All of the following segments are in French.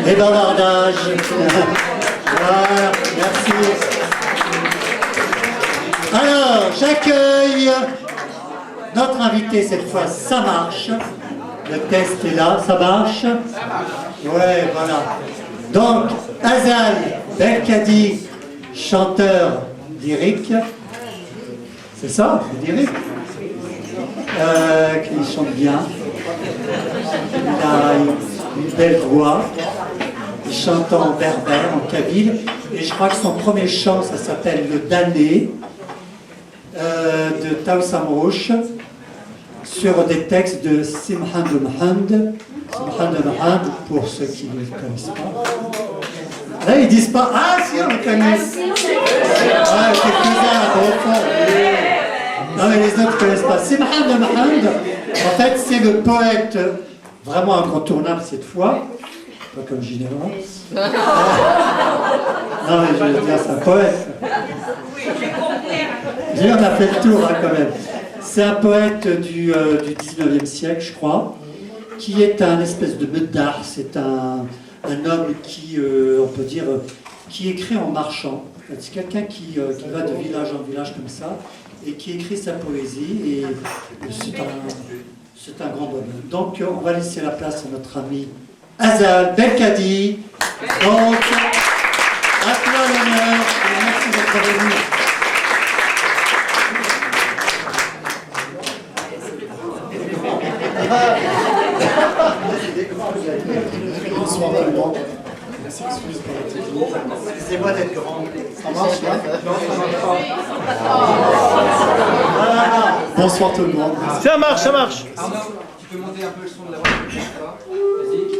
les bavardages. Voilà, merci. Alors, j'accueille notre invité cette fois, ça marche. Le test est là, ça marche. Ouais, voilà. Donc, Azal Belkadi, chanteur lyrique. C'est ça, lyrique. Qui chante bien. Il a une belle voix. Il chante en berbère, en kabyle. Et je crois que son premier chant, ça s'appelle Le Damné, de Taoussam Rouch, sur des textes de Simhan de Mahand. Simhan de Mahand, pour ceux qui ne le connaissent pas. Là, ils disent pas, ah si, on le connaît. Ah, quelques-uns, au fond. Non, mais les autres ne connaissent pas. Simhan de Mahand, en fait, c'est le poète vraiment incontournable cette fois. Pas comme Ginévra. Non, mais je veux dire, c'est un poète. On a fait le tour, hein, quand même. C'est un poète du 19e siècle, je crois, qui est un espèce de meddar. C'est un homme qui, on peut dire, qui écrit en marchant. C'est quelqu'un qui va de village en village comme ça, et qui écrit sa poésie, et c'est un grand bonheur. Donc, on va laisser la place à notre ami Azal Belkadi. Donc, à toi l'honneur, et merci d'être venu. Bonsoir tout le monde. Merci, excusez pour la technique. Excusez-moi d'être grand. Ça marche là? Bonsoir tout le monde. Ça marche, ça marche. Arnaud, tu peux monter un peu le son de la voix? Vas-y.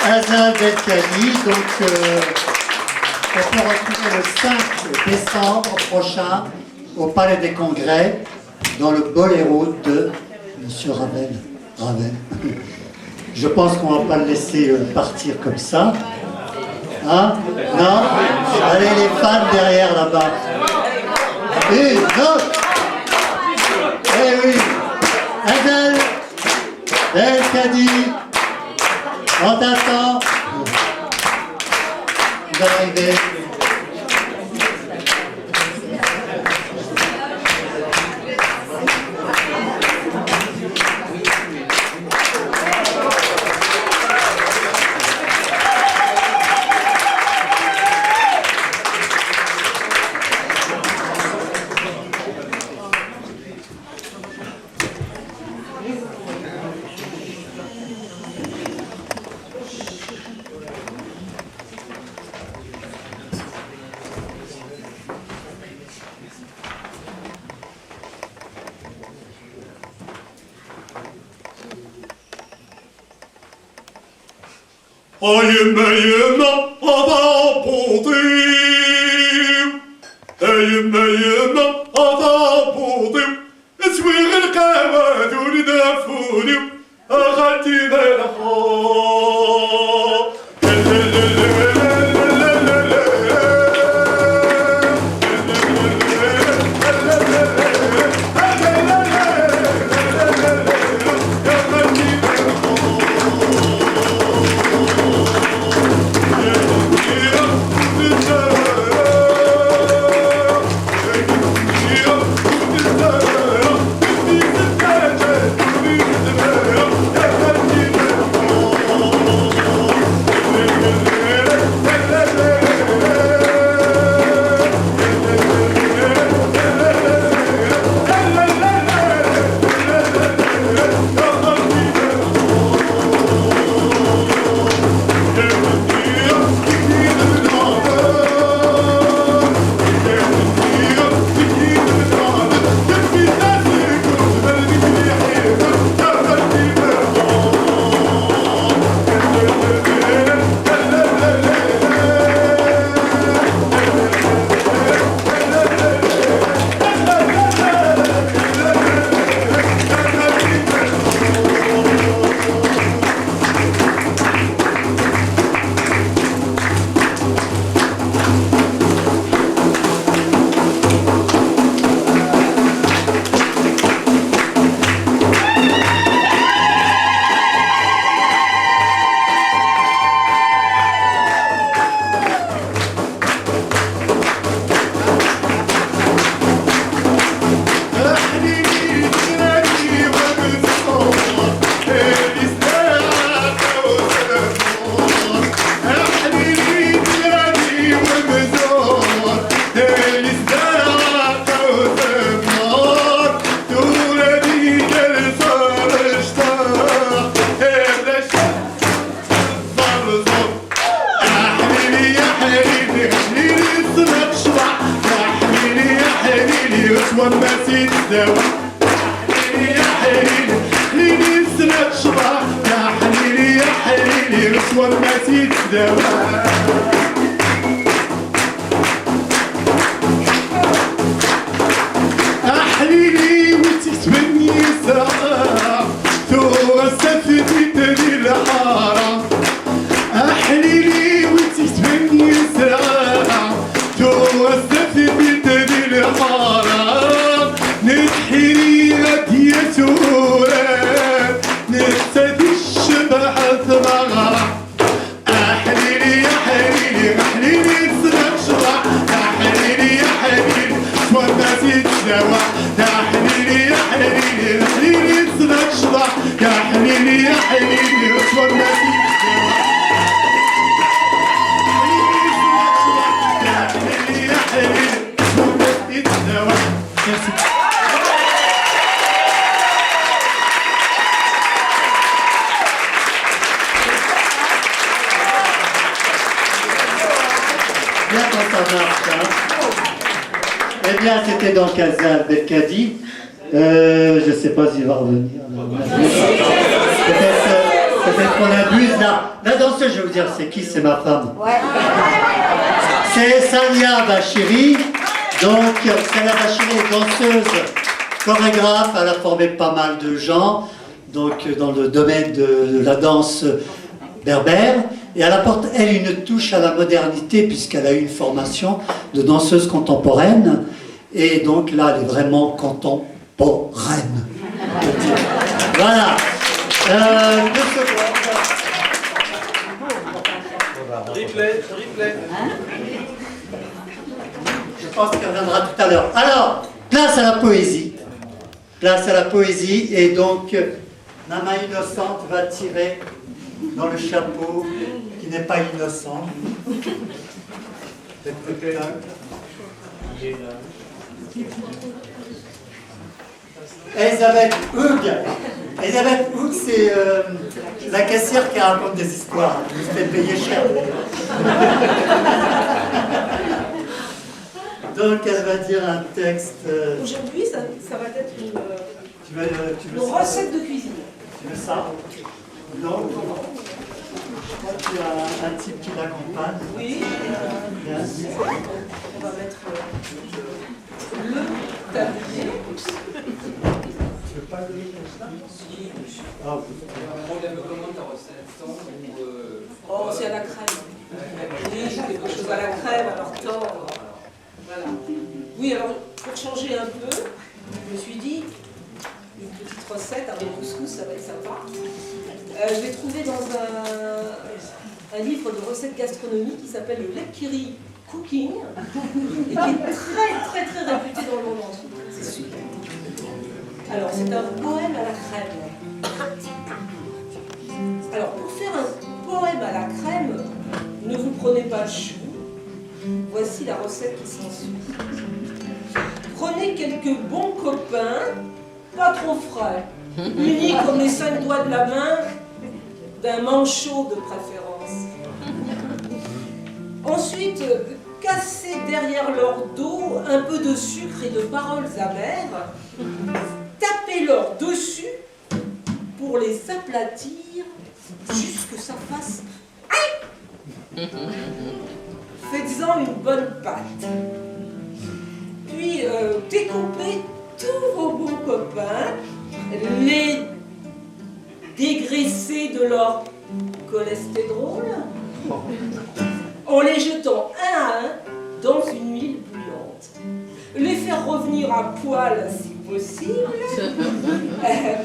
Hazal Belkadi, donc on peut retrouver le 5 décembre prochain au Palais des Congrès dans le Boléro de M. Ravel. Je pense qu'on ne va pas le laisser partir comme ça. Hein? Non? Allez les fans derrière là-bas. Une autre. Eh oui. Hazal Belkadi. On t'attend. Vous arrivez. Ayıma ada buldum, ayıma ada buldum. Esvir القهوة دون دافوني أخذتي بالحا. Eh bien, c'était donc Hazal Belkadi. Je ne sais pas s'il va revenir. Peut-être qu'on abuse là. La danseuse, je vais vous dire, c'est qui? C'est ma femme. C'est Sania Bachiri. Donc, Sania Bachiri est danseuse, chorégraphe. Elle a formé pas mal de gens. Donc, dans le domaine de la danse berbère. Et elle apporte, elle, une touche à la modernité, puisqu'elle a eu une formation de danseuse contemporaine. Et donc, là, elle est vraiment contemporaine. Voilà. Replay. Je pense qu'elle reviendra tout à l'heure. Alors, place à la poésie. Place à la poésie. Et donc, ma main innocente va tirer dans le chapeau qui n'est pas innocent. Elisabeth Hug. Elisabeth Hug, c'est la caissière qui raconte des histoires. Vous se fait payer cher. Donc, elle va dire un texte. Aujourd'hui, ça va être une Tu veux ça recette de cuisine. Tu veux ça? Non. Je crois qu'il y a un type qui l'accompagne. Oui. Bien. On va mettre le tablier. Tu veux pas le lire comme ça? Ah, oui. On aime comment ta recette? Oh, c'est à la crème. Oui, quelque chose à la crème, alors tendre. Voilà. Oui, alors, pour changer un peu, je me suis dit, une petite recette avec couscous, ça va être sympa. Je l'ai trouvé dans un livre de recettes gastronomiques qui s'appelle le Lekiri Cooking, et qui est très réputé dans le monde entier. C'est super. Alors, c'est un poème à la crème. Alors, pour faire un poème à la crème, ne vous prenez pas le chou. Voici la recette qui s'ensuit. Prenez quelques bons copains, pas trop frais, unis comme les 5 doigts de la main, d'un manchot de préférence. Ensuite, cassez derrière leur dos un peu de sucre et de paroles amères. Tapez-leur dessus pour les aplatir jusque ça fasse aïe. Faites-en une bonne pâte. Puis découpez tous vos bons copains, les dégraissez de leur cholestérol en les jetant un à un dans une huile bouillante. Les faire revenir à poil si possible,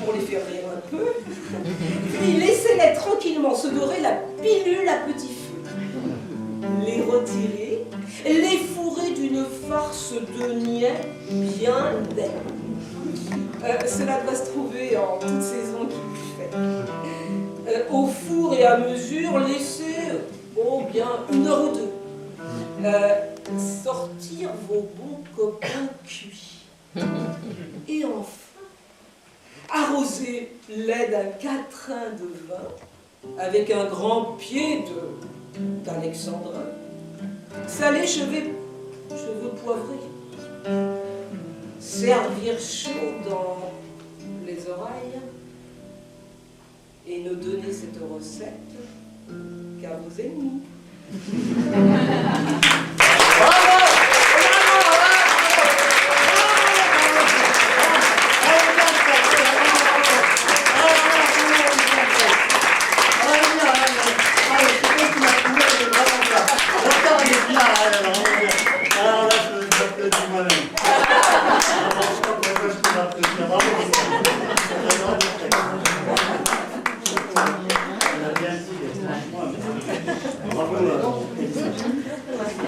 pour les faire rire un peu. Puis laissez-les tranquillement se dorer la pilule à petit feu. Les retirer, les fourrer d'une farce de niais bien belle. Cela doit se trouver en toute saison qui lui fait. Au four et à mesure, laissez bien 1 heure ou 2. Sortir vos bons copains cuits. Et enfin, arroser lait d'un quatrain de vin avec un grand pied d'alexandrin. Saler cheveux poivrés. Servir chaud dans les oreilles. Et ne donner cette recette qu'à vos ennemis. Bravo!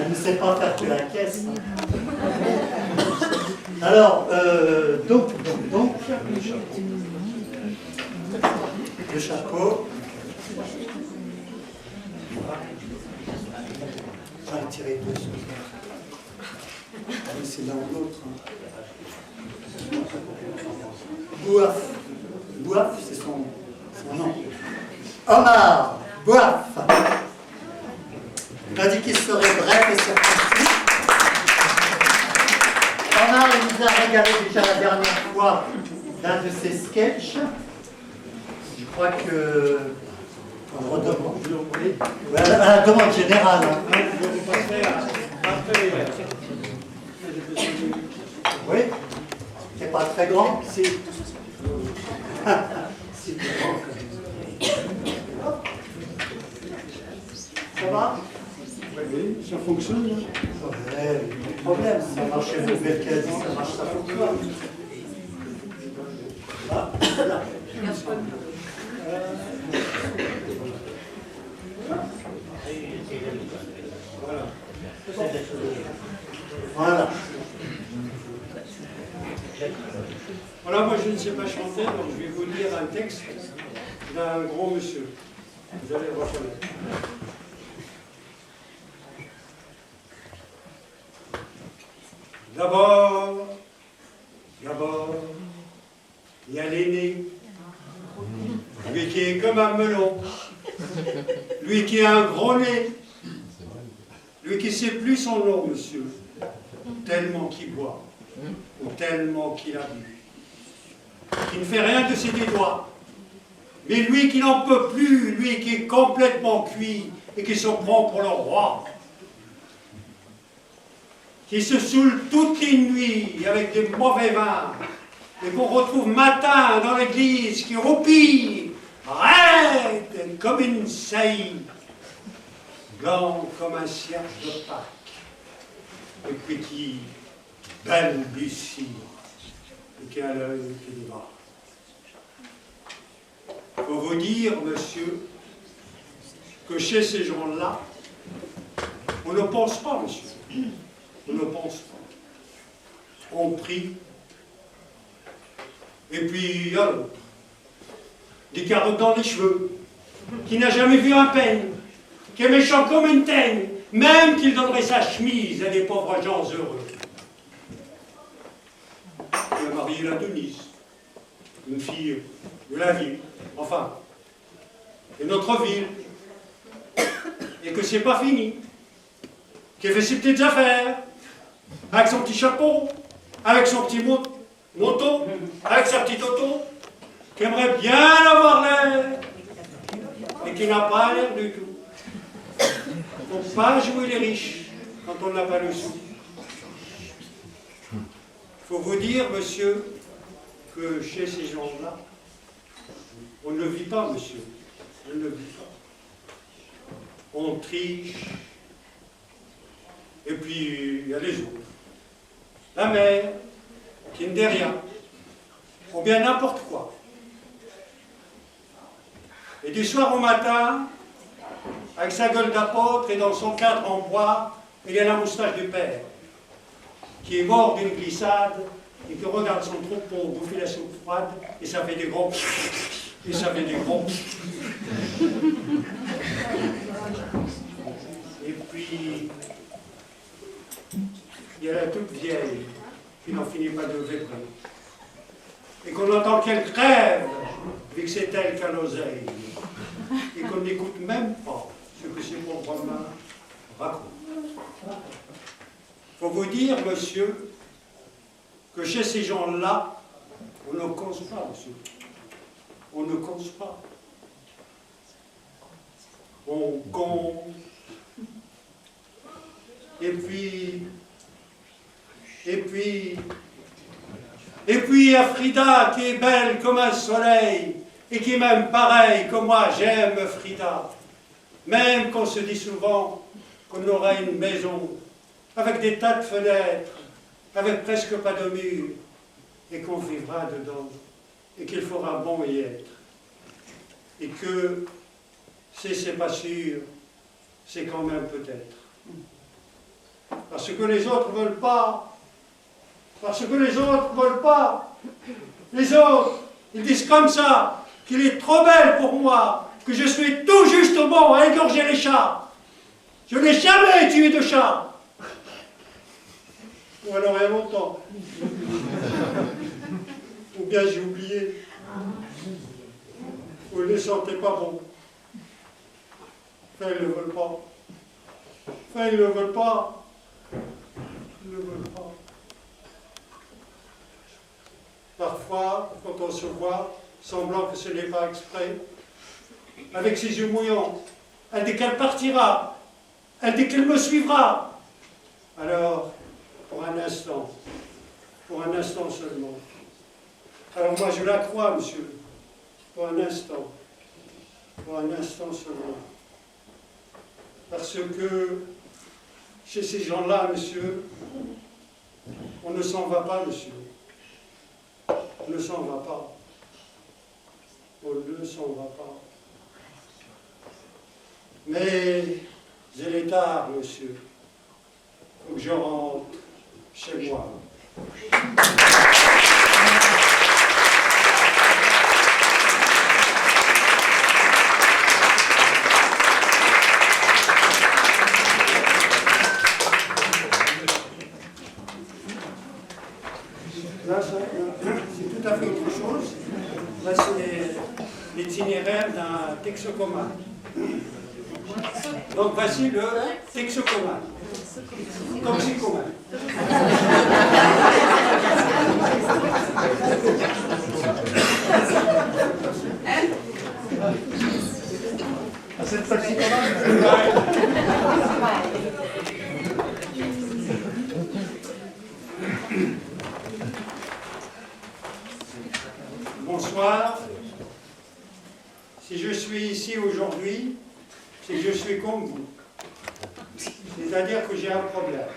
Elle ne sait pas faire que la caisse. Alors, donc, le chapeau. J'en ai tiré 2 sur ça. C'est l'un ou l'autre. Bouaf. Bouaf, c'est son nom. Omar Bouaf. Il a dit qu'il serait bref et circoncis. Omar, il nous a régalé déjà la dernière fois d'un de ses sketchs. Je crois que On redemande. À la demande générale. Hein. Oui. C'est pas très grand. C'est Ça va? oui, ça fonctionne. Hein. Ouais, pas de problème. Ça marche chez vous, Belkadi, ça marche, ça fonctionne. Ah, voilà. Voilà. Voilà, moi je ne sais pas chanter, donc je vais vous lire un texte d'un gros monsieur. Vous allez le reconnaître. D'abord, il y a l'aîné, lui qui est comme un melon, lui qui a un gros nez, lui qui ne sait plus son nom, monsieur, tellement qu'il boit, ou tellement qu'il a bu, qui ne fait rien de ses doigts, mais lui qui n'en peut plus, lui qui est complètement cuit et qui se prend pour le roi, qui se saoule toutes les nuits avec des mauvais vins, et qu'on retrouve matin dans l'église, qui roupille, raide comme une saillie, blanc comme un cierge de Pâques, et puis qui balbutie, et qui a l'œil qui démarre. Il faut vous dire, monsieur, que chez ces gens-là, on ne pense pas, monsieur. On ne pense pas. On prie. Et puis, il y a l'autre. Des carottes dans les cheveux, qui n'a jamais vu un peigne, qui est méchant comme une teigne, même qu'il donnerait sa chemise à des pauvres gens heureux. Il a marié la Denise, une fille de la ville, enfin, de notre ville, et que c'est pas fini, qui a fait ses petites affaires, avec son petit chapeau, avec son petit moto, avec sa petite auto, qui aimerait bien avoir l'air, et qui n'a pas l'air du tout. Il ne faut pas jouer les riches quand on n'a pas le sou. Il faut vous dire, monsieur, que chez ces gens-là, on ne vit pas, monsieur. On ne vit pas. On triche. Et puis, il y a les autres. La mère, qui ne dit rien, ou bien n'importe quoi. Et du soir au matin, avec sa gueule d'apôtre et dans son cadre en bois, il y a la moustache du père, qui est mort d'une glissade et qui regarde son troupeau bouffer la soupe froide, et ça fait des gros... Et ça fait des gros... Et puis... il y a la toute vieille qui n'en finit pas de vibrer. Et qu'on entend qu'elle crève, vu que c'est elle qui a l'oseille. Et qu'on n'écoute même pas ce que ces pauvres mains racontent. Il faut vous dire, monsieur, que chez ces gens-là, on ne cause pas, monsieur. On ne cause pas. On compte. Et puis, il y a Frida qui est belle comme un soleil et qui m'aime pareil comme moi j'aime Frida. Même qu'on se dit souvent qu'on aura une maison avec des tas de fenêtres, avec presque pas de mur, et qu'on vivra dedans, et qu'il faudra bon y être. Et que, si c'est pas sûr, c'est quand même peut-être. Parce que les autres ne veulent pas. Parce que les autres ne veulent pas. Les autres, ils disent comme ça, qu'il est trop belle pour moi, que je suis tout juste bon à égorger les chats. Je n'ai jamais tué de chat. Ou alors il y a longtemps. Ou bien j'ai oublié. Ou ils ne les sentaient pas bons. Enfin, ils ne veulent pas. Enfin, ils ne veulent pas. Ils ne veulent pas. Parfois, quand on se voit, semblant que ce n'est pas exprès, avec ses yeux mouillants. Elle dit qu'elle partira. Elle dit qu'elle me suivra. Alors, pour un instant seulement. Alors moi je la crois, monsieur, pour un instant seulement. Parce que chez ces gens-là, monsieur, on ne s'en va pas, monsieur. On ne s'en va pas. On ne s'en va pas. Mais il est tard, monsieur. Il faut que je rentre chez moi. Là, c'est tout à fait autre chose. Là, c'est l'itinéraire d'un toxicomane. Donc, voici le toxicomane. Toxicomane. C'est le toxicomane. Bonsoir. Si je suis ici aujourd'hui, c'est que je suis comme vous. C'est-à-dire que j'ai un problème.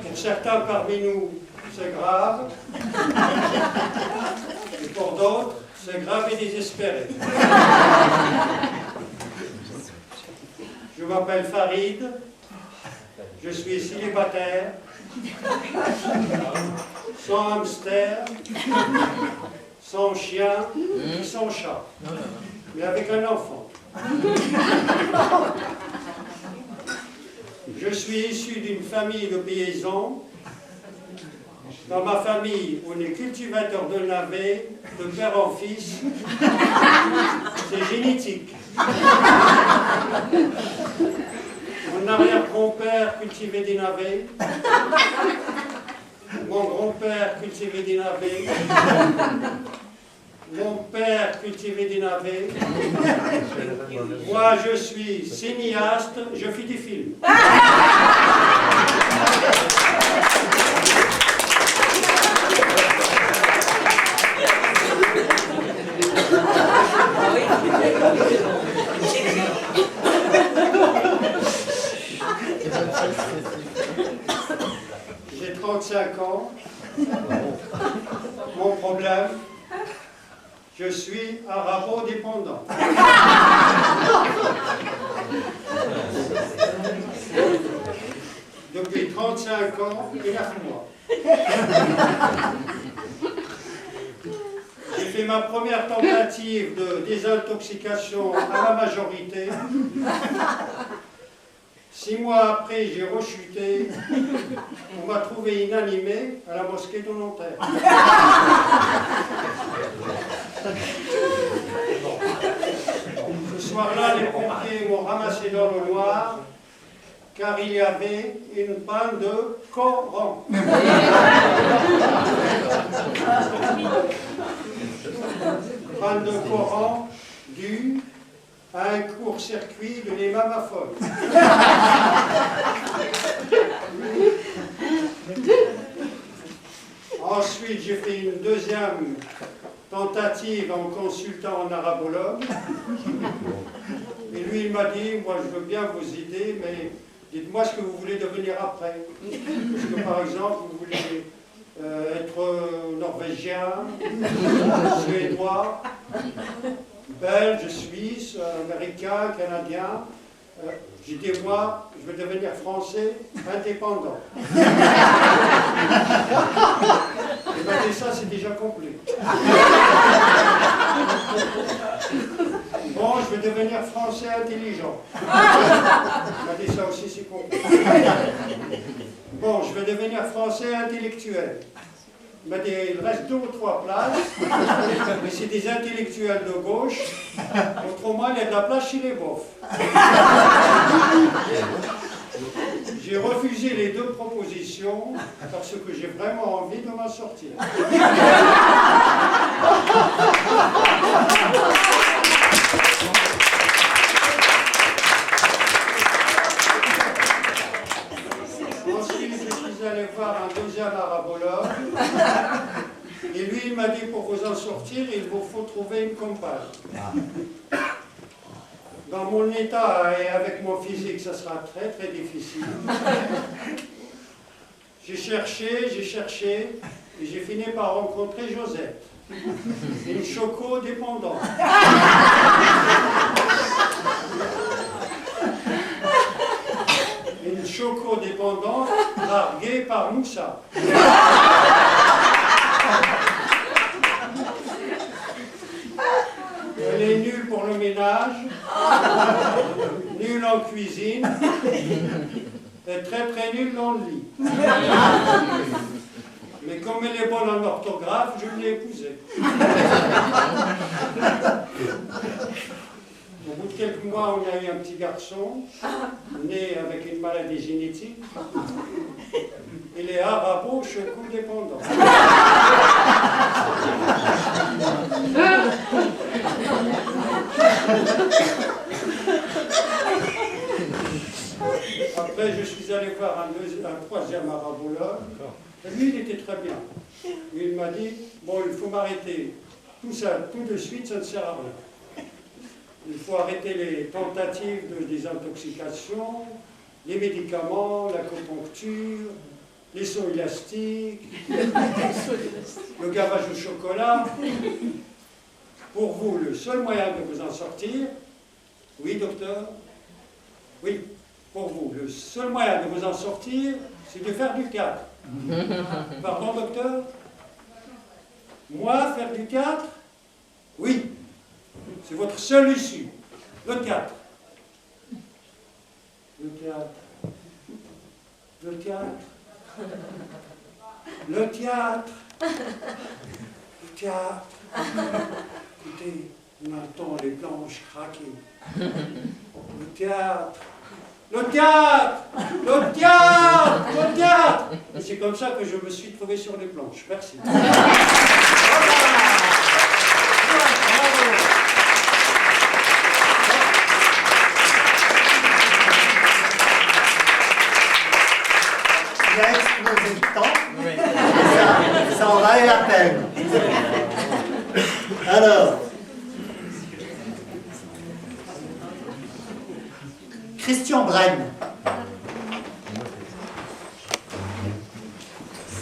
Pour certains parmi nous, c'est grave. Et pour d'autres, c'est grave et désespéré. Je m'appelle Farid. Je suis célibataire. Sans hamster, sans chien, sans chat, mais avec un enfant. Je suis issu d'une famille de paysans. Dans ma famille, on est cultivateur de navets, de père en fils. C'est génétique. Mon arrière-grand-père cultivait des navets. Mon grand-père cultivait des navets. Mon père cultivait des navets. Moi, je suis cinéaste, je fais des films. J'ai 35 ans. Mon problème, je suis arabo-dépendant. Depuis 35 ans et 9 mois. J'ai fait ma première tentative de désintoxication à la majorité. 6 mois après, j'ai rechuté. On m'a trouvé inanimé à la mosquée de Nanterre. Ce soir-là, les pompiers m'ont ramassé dans le noir, car il y avait une panne de Coran. Panne de Coran due à un court-circuit de l'imam Afol. Ensuite, j'ai fait une deuxième tentative en consultant un arabologue. Et lui, il m'a dit, moi je veux bien vous aider, mais dites-moi ce que vous voulez devenir après. Parce que par exemple, vous voulez être norvégien, suédois, belge, suisse, américain, canadien. J'ai dit, moi, je veux devenir français indépendant. Et bien, ça, c'est déjà complet. Bon, je veux devenir français intelligent. Et ça aussi, c'est complet. Bon, je veux devenir français intellectuel. Il reste 2 ou 3 places, mais c'est des intellectuels de gauche. Autrement, il y a de la place chez les bofs. J'ai refusé les 2 propositions parce que j'ai vraiment envie de m'en sortir. Ensuite, je suis allé voir un deuxième arabologue. Et lui, il m'a dit, pour vous en sortir, il vous faut trouver une compagne. Dans mon état et avec mon physique, ça sera très très difficile. J'ai cherché, et j'ai fini par rencontrer Josette, une choco-dépendante. Une choco-dépendante larguée par Moussa. Elle est nulle pour le ménage, nulle en cuisine, et très très nulle dans le lit. Mais comme elle est bonne en orthographe, je l'ai épousée. Au bout de quelques mois, on a eu un petit garçon, né avec une maladie génétique. Il est arabo-choco-dépendant. Après, je suis allé voir un troisième arabologue. Et lui, il était très bien. Il m'a dit, bon, il faut m'arrêter. Tout ça, tout de suite, ça ne sert à rien. Il faut arrêter les tentatives de désintoxication, les médicaments, l'acupuncture, les sauts élastiques, le gavage au chocolat. Pour vous, le seul moyen de vous en sortir, oui, docteur, oui, pour vous, le seul moyen de vous en sortir, c'est de faire du théâtre. Pardon, docteur? Moi, faire du théâtre? Oui. C'est votre seule issue. Le théâtre. Le théâtre. Le théâtre. Le théâtre. Le théâtre. Écoutez, on entend les planches craquer. Le théâtre. Le théâtre. Le théâtre. Le théâtre. Et c'est comme ça que je me suis trouvé sur les planches. Merci. Il a explosé le temps, ça en valait la peine. Alors, Christian Brenne.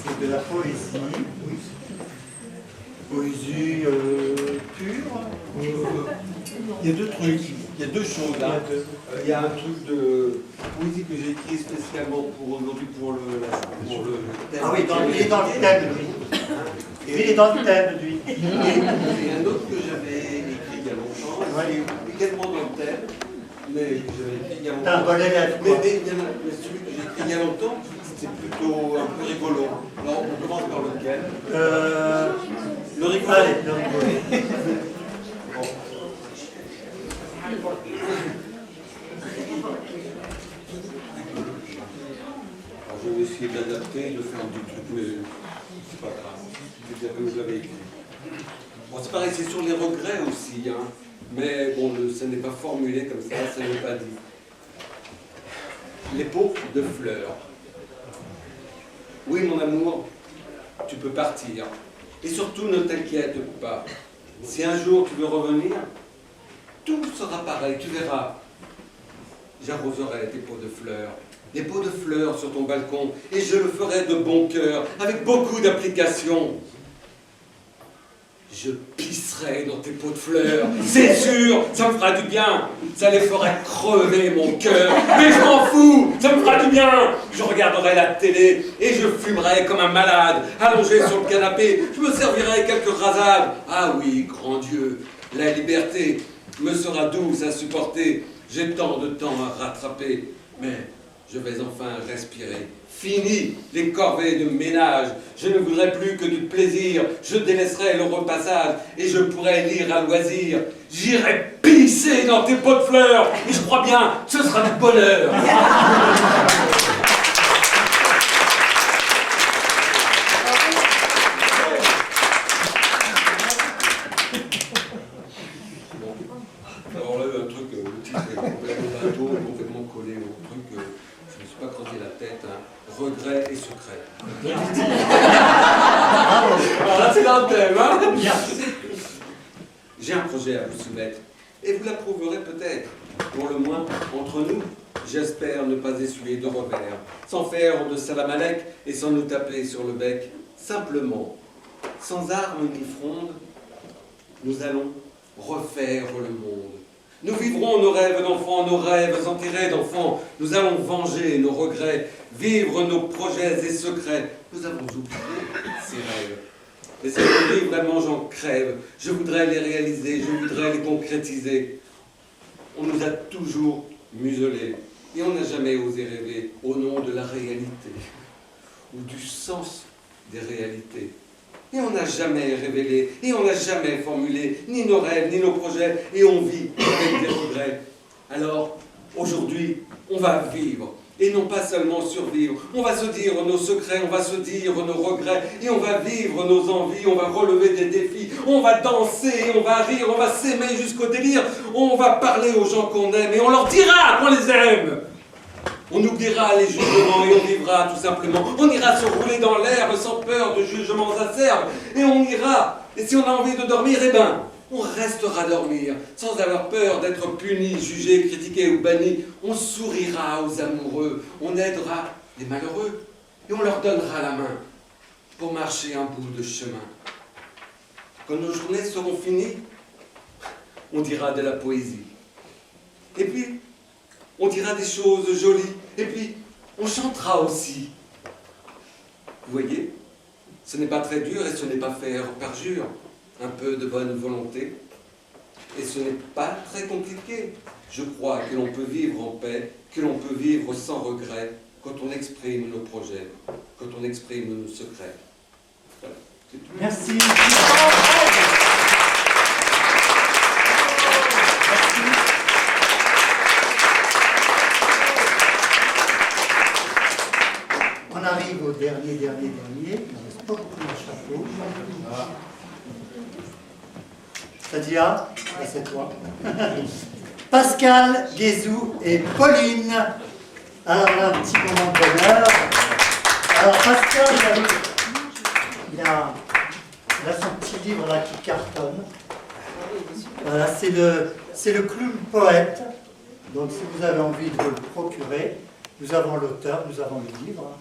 C'est de la poésie. Poésie pure. Il y a deux trucs, il y a deux choses là. Il y a un truc de poésie que j'ai écrit spécialement pour aujourd'hui pour le thème. Ah oui, il est dans le thème, lui. Il est dans le thème, lui. Et un autre que j'avais écrit il y a longtemps, qui est également dans le thème, mais que j'avais écrit il y a longtemps. T'as un bon élève, quoi. Mais celui que j'ai écrit il y a longtemps, c'était plutôt un peu rigolo. Alors on commence par lequel? Le rigolo. Allez, le rigolo. Bon. Alors, je vais essayer d'adapter, de faire un petit truc, mais c'est pas grave. Je veux dire que vous l'avez écrit. Bon, c'est pareil, c'est sur les regrets aussi, hein. Mais bon, ça n'est pas formulé comme ça n'est pas dit. Les pots de fleurs. Oui, mon amour, tu peux partir. Et surtout, ne t'inquiète pas. Si un jour tu veux revenir, tout sera pareil, tu verras. J'arroserai tes pots de fleurs, des pots de fleurs sur ton balcon, et je le ferai de bon cœur, avec beaucoup d'application. Je pisserai dans tes pots de fleurs, c'est sûr, ça me fera du bien. Ça les fera crever mon cœur, mais je m'en fous, ça me fera du bien. Je regarderai la télé et je fumerai comme un malade, allongé sur le canapé. Je me servirai quelques rasades. Ah oui, grand Dieu, la liberté me sera douce à supporter. J'ai tant de temps à rattraper, mais je vais enfin respirer. Fini les corvées de ménage, je ne voudrais plus que du plaisir, je délaisserai le repassage et je pourrai lire à loisir. J'irai pisser dans tes pots de fleurs et je crois bien, ce sera du bonheur. Voilà, c'est dans le thème, hein? Bien. J'ai un projet à vous soumettre, et vous l'approuverez peut-être. Pour le moins, entre nous, j'espère ne pas essuyer de revers, sans faire de salamalek et sans nous taper sur le bec. Simplement, sans armes ni fronde, nous allons refaire le monde. Nous vivrons nos rêves d'enfants, nos rêves enterrés d'enfants. Nous allons venger nos regrets, vivre nos projets et secrets. Nous avons oublié ces rêves. Mais si aujourd'hui vraiment j'en crève, je voudrais les réaliser, je voudrais les concrétiser. On nous a toujours muselés et on n'a jamais osé rêver au nom de la réalité ou du sens des réalités. Et on n'a jamais révélé, et on n'a jamais formulé ni nos rêves, ni nos projets, et on vit avec des regrets. Alors, aujourd'hui, on va vivre, et non pas seulement survivre. On va se dire nos secrets, on va se dire nos regrets, et on va vivre nos envies, on va relever des défis, on va danser, on va rire, on va s'aimer jusqu'au délire, on va parler aux gens qu'on aime, et on leur dira qu'on les aime. On oubliera les jugements et on vivra tout simplement. On ira se rouler dans l'herbe sans peur de jugements acerbes. Et on ira. Et si on a envie de dormir, eh ben, on restera dormir, sans avoir peur d'être puni, jugé, critiqué ou banni. On sourira aux amoureux, on aidera les malheureux. Et on leur donnera la main pour marcher un bout de chemin. Quand nos journées seront finies, on dira de la poésie. Et puis, on dira des choses jolies, et puis on chantera aussi. Vous voyez, ce n'est pas très dur et ce n'est pas faire parjure. Un peu de bonne volonté. Et ce n'est pas très compliqué. Je crois que l'on peut vivre en paix, que l'on peut vivre sans regret, quand on exprime nos projets, quand on exprime nos secrets. Voilà, c'est tout. Merci. On arrive au dernier. Il ne reste pas beaucoup de chapeau. Sadia, c'est toi. Pascal, Guézou et Pauline. Alors là, un petit moment de bonheur. Alors Pascal, il a son petit livre là qui cartonne. Voilà, c'est le clown poète. Donc si vous avez envie de le procurer, nous avons l'auteur, nous avons le livre.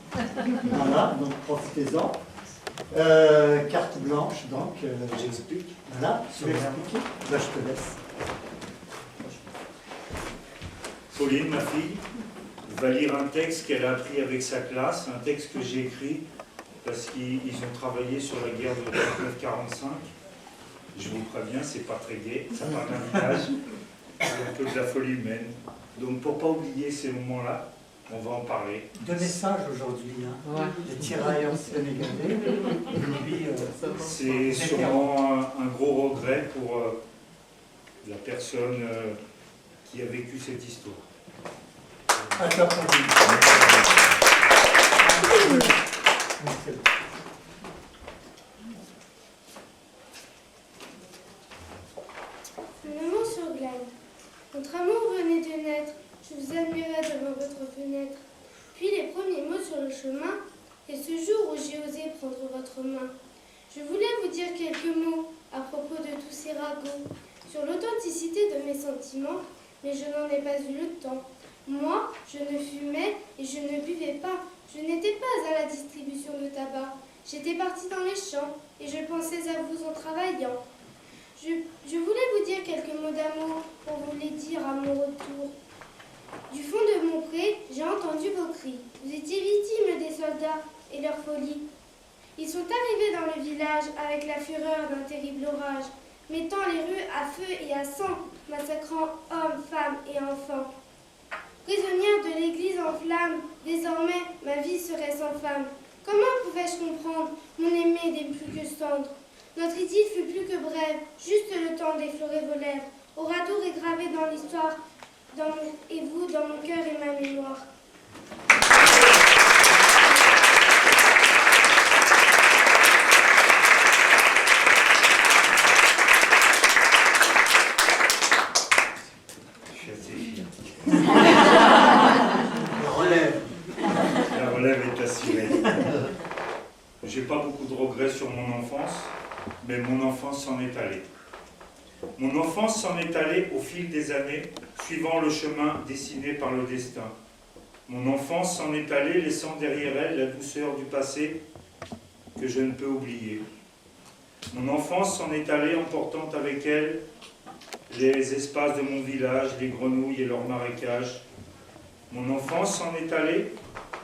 Voilà, donc profitez-en. Carte blanche, donc j'explique. Voilà, tu veux expliquer? Là, je te laisse. Pauline, ma fille, va lire un texte qu'elle a appris avec sa classe, un texte que j'ai écrit parce qu'ils ont travaillé sur la guerre de 1945. Je vous préviens, c'est pas très gai, ça parle d'un village, c'est un peu de la folie humaine. Donc pour ne pas oublier ces moments-là, on va en parler. Deux messages aujourd'hui, hein. Ouais. Les tirailleurs sénégalais. C'est sûrement un gros regret pour la personne qui a vécu cette histoire. Maman sur Glane, notre amour venait de naître, je vous admirais devant votre fenêtre. Puis les premiers mots sur le chemin, et ce jour où j'ai osé prendre votre main. Je voulais vous dire quelques mots à propos de tous ces ragots, sur l'authenticité de mes sentiments, mais je n'en ai pas eu le temps. Moi, je ne fumais et je ne buvais pas. Je n'étais pas à la distribution de tabac. J'étais partie dans les champs et je pensais à vous en travaillant. Je voulais vous dire quelques mots d'amour pour vous les dire à mon retour. Du fond de mon pré, j'ai entendu vos cris. Vous étiez victimes des soldats et leur folie. Ils sont arrivés dans le village avec la fureur d'un terrible orage, mettant les rues à feu et à sang, massacrant hommes, femmes et enfants. Prisonnière de l'église en flammes, désormais ma vie serait sans femme. Comment pouvais-je comprendre mon aimé n'est plus que cendre? Notre idylle fut plus que brève, juste le temps d'effleurer vos lèvres. Oradour est gravé dans l'histoire, et vous dans mon cœur et ma mémoire. La relève est assurée. Je j'ai pas beaucoup de regrets sur mon enfance, mais mon enfance s'en est allée. Mon enfance s'en est allée au fil des années, suivant le chemin dessiné par le destin. Mon enfance s'en est allée, laissant derrière elle la douceur du passé que je ne peux oublier. Mon enfance s'en est allée, emportant avec elle les espaces de mon village, les grenouilles et leurs marécages. Mon enfance s'en est allée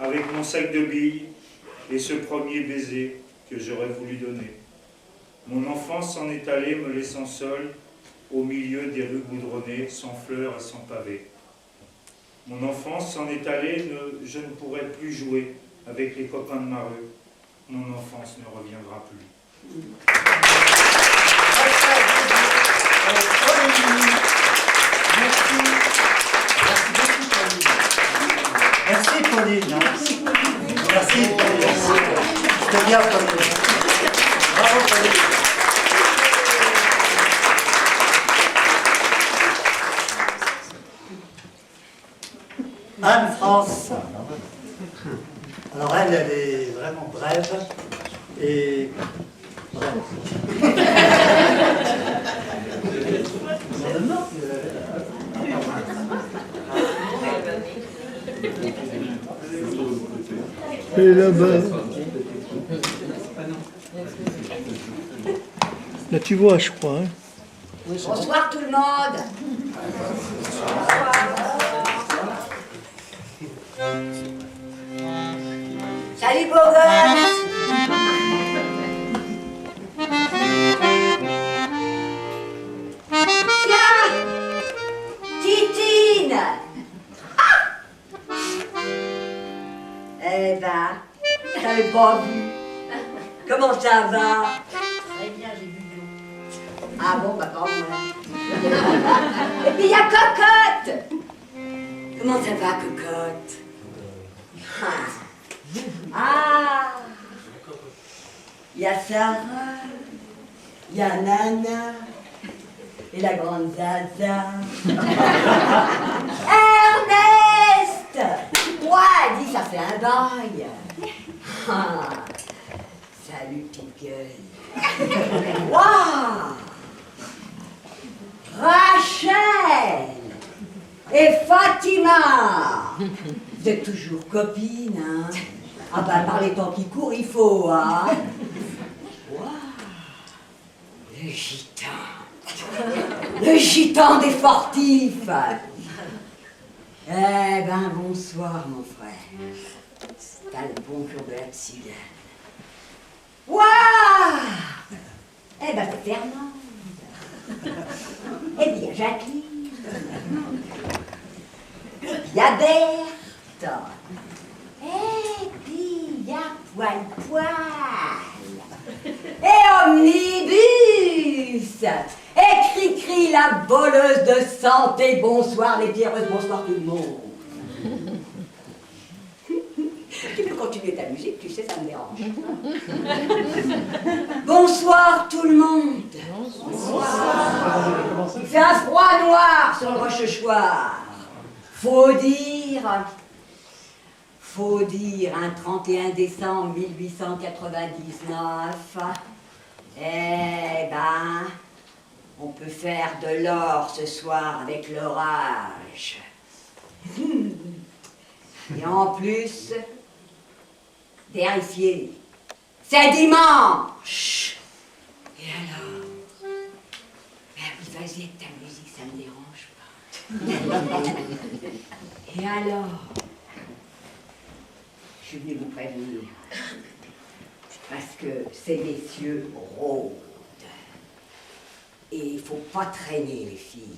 avec mon sac de billes et ce premier baiser que j'aurais voulu donner. Mon enfance s'en est allée, me laissant seul au milieu des rues goudronnées, sans fleurs et sans pavés. Mon enfance s'en est allée, je ne pourrai plus jouer avec les copains de ma rue. Mon enfance ne reviendra plus. Merci Pauline. Merci Pauline. C'était bien Pauline. Bravo Pauline. Anne-France. Alors elle est vraiment brève et brève. Et là-bas. Là tu vois, je crois. Hein. Bonsoir tout le monde. Salut beau gosse. Tiens, Titine. Ah, eh ben, j'avais pas vu. Comment ça va? Très bien, j'ai vu l'eau. Ah bon, bah pardon. Et puis il y a Cocotte. Comment ça va, Cocotte? Ah, il y a Sarah, il y a Nana, et la grande Zaza. Ernest! Ouais, dis, ça fait un bail. Ah, salut, petite gueule. Waouh! Rachel! Et Fatima! Vous êtes toujours copines, hein? Ah bah par les temps qui courent, il faut, hein? Waouh! Le gitan! Le gitan des fortifs! Eh ben bonsoir mon frère. T'as le bon cœur de la tzigane. Waouh! Eh ben c'est Fernande. Eh bien Jacqueline. Il y a Berthe. Et puis il y a Poil. Et Omnibus. Et Cri-Cri, la voleuse de santé. Bonsoir les pierreuses, bonsoir tout le monde. Tu peux continuer ta musique, tu sais, ça me dérange. Bonsoir tout le monde. Bonsoir. Il fait un froid noir sur le Rochechouart. Faut dire, un 31 décembre 1899, eh ben, on peut faire de l'or ce soir avec l'orage. Et en plus, vérifiez, c'est dimanche. Et alors, ben oui, vas-y avec ta musique, ça me dérange pas. Et alors, je suis venue vous prévenir, parce que ces messieurs rôdent. Et il ne faut pas traîner les filles,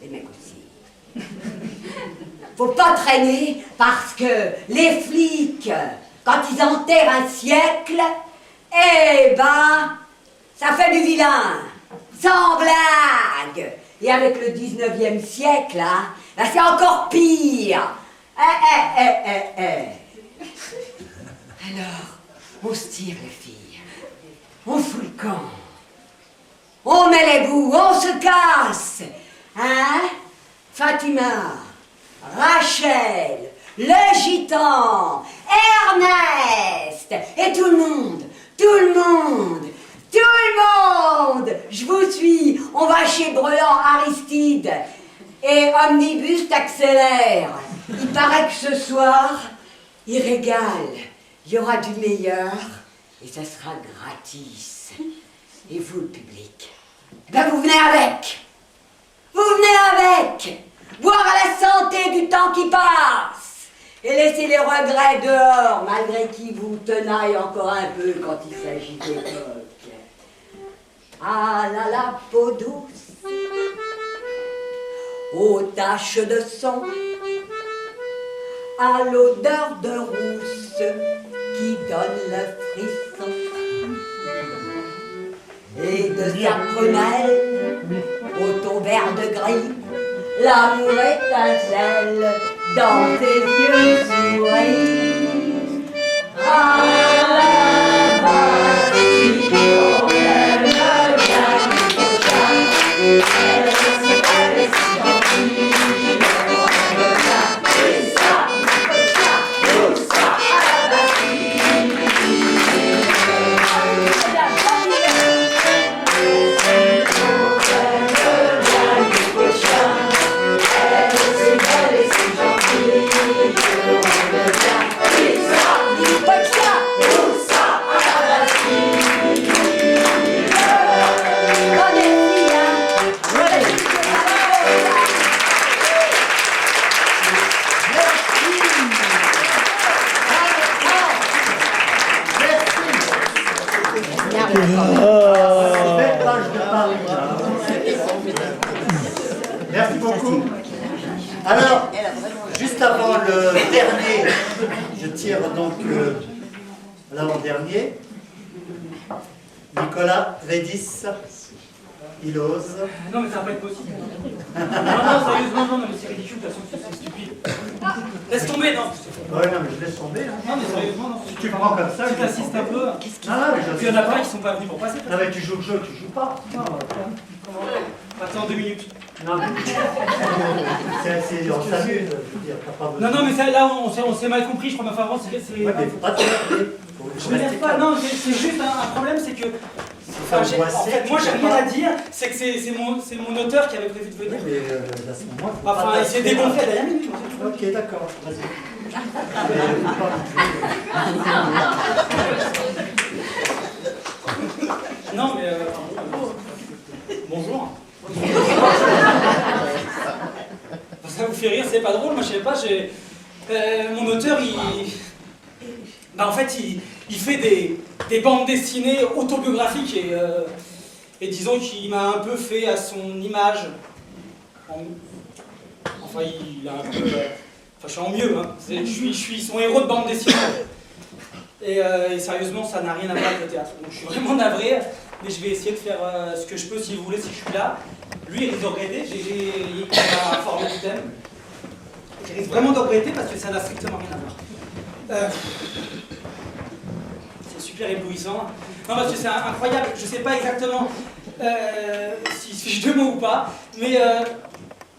les mecs aussi. Faut pas traîner parce que les flics, quand ils enterrent un siècle, eh ben, ça fait du vilain, sans blague. Et avec le 19e siècle, hein, ben c'est encore pire. Alors, on se tire les filles, on fout le camp, on met les bouts, on se casse, hein? Fatima, Rachel, le gitan, Ernest, texte. Et tout le monde, je vous suis. On va chez Brelan Aristide. Et Omnibus t'accélère. Il paraît que ce soir, il régale. Il y aura du meilleur et ça sera gratis. Et vous, le public, ben vous venez avec. Vous venez avec. Boire à la santé du temps qui passe. Et laisser les regrets dehors, malgré qu'ils vous tenaillent encore un peu quand il s'agit d'époque. Ah là la peau douce, aux taches de sang, à l'odeur de rousse qui donne le frisson. Et de sa prunelle au ton vert de gris, l'amour étincelle dans tes yeux souris. Ah la Bastille, on aime bien le chat. Elle est si gentille, on aime bien. Et ça, tout ça, à la Bastille. Belle page de Paris. Merci beaucoup. Alors, juste avant le dernier, je tire donc l'avant-dernier. Nicolas Redis, il ose. Non mais ça va pas être possible. Non, sérieusement, non, mais c'est ridicule, de toute façon, c'est stupide. Laisse tomber, non. Ouais, non, mais je laisse tomber. Hein. Non, mais sérieusement, non. Si tu prends comme ça, tu t'insistes un peu. Il y en a pas qui sont pas venus pour passer. Non, mais tu joues le jeu, tu joues pas. Non, attends 2 minutes. Non, mais on s'amuse, je veux dire, t'as pas besoin. Non, mais ça, là, on s'est mal compris, je crois, ma femme, c'est... Ouais, mais faut pas te regarder. Je me lève pas, non, c'est juste un problème, c'est que... Enfin, en fait, moi j'ai rien à dire, c'est que c'est mon auteur qui avait prévu de venir. Mais à ce moment, enfin, il s'est dégonflé à la dernière minute. Ok, d'accord, vas-y. Non, mais... bonjour. Ça vous fait rire, c'est pas drôle, moi je sais pas, mon auteur, en fait, il fait des bandes dessinées autobiographiques et disons qu'il m'a un peu fait à son image. Enfin, il a un peu... Enfin, je suis en mieux, hein. Je suis son héros de bande dessinée. Et sérieusement, ça n'a rien à voir avec le théâtre. Donc je suis vraiment navré, mais je vais essayer de faire ce que je peux si vous voulez, si je suis là. Lui, il risque de regretter, il m'a informé du thème. Il risque vraiment de regretter parce que ça n'a strictement rien à voir. C'est super éblouissant. Non, parce que c'est incroyable, je sais pas exactement s'il se fiche de mots ou pas, mais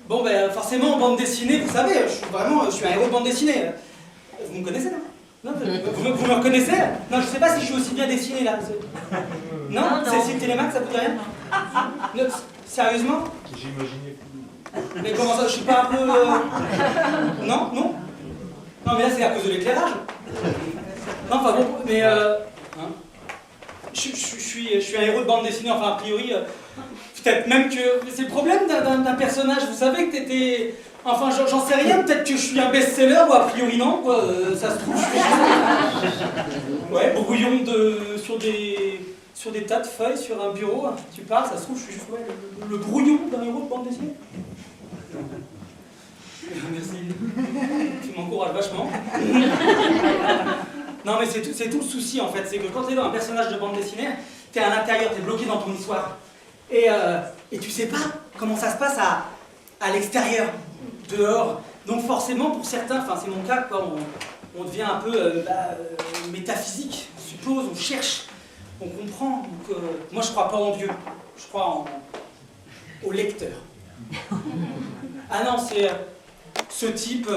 bon, ben forcément, en bande dessinée, vous savez, je suis un héros de bande dessinée. Vous me connaissez, non? Vous me reconnaissez? Non, je sais pas si je suis aussi bien dessiné là. Non, c'est le Télémax, ça vous dit rien? Non, sérieusement? J'imaginais. Mais comment ça, je suis pas un peu... Non? Non? Non, mais là c'est à cause de l'éclairage. Non, enfin bon, mais... Je suis un héros de bande dessinée, enfin a priori... peut-être même que... C'est le problème d'un personnage, vous savez que t'étais... Enfin, j'en sais rien, peut-être que je suis un best-seller, ou a priori non, quoi, ça se trouve, je suis juste... Ouais, brouillon sur des tas de feuilles, sur un bureau, tu parles, ça se trouve, je suis juste le brouillon d'un héros de bande dessinée. Merci, tu m'encourages vachement. Non, mais c'est tout le souci, en fait, c'est que quand t'es dans un personnage de bande dessinée, t'es à l'intérieur, t'es bloqué dans ton histoire. Et tu sais pas comment ça se passe à l'extérieur. Dehors. Donc forcément, pour certains, enfin c'est mon cas, quoi, on devient un peu métaphysique, on suppose, on cherche, on comprend. Donc, moi je crois pas en Dieu, je crois au lecteur. Ah non, c'est ce type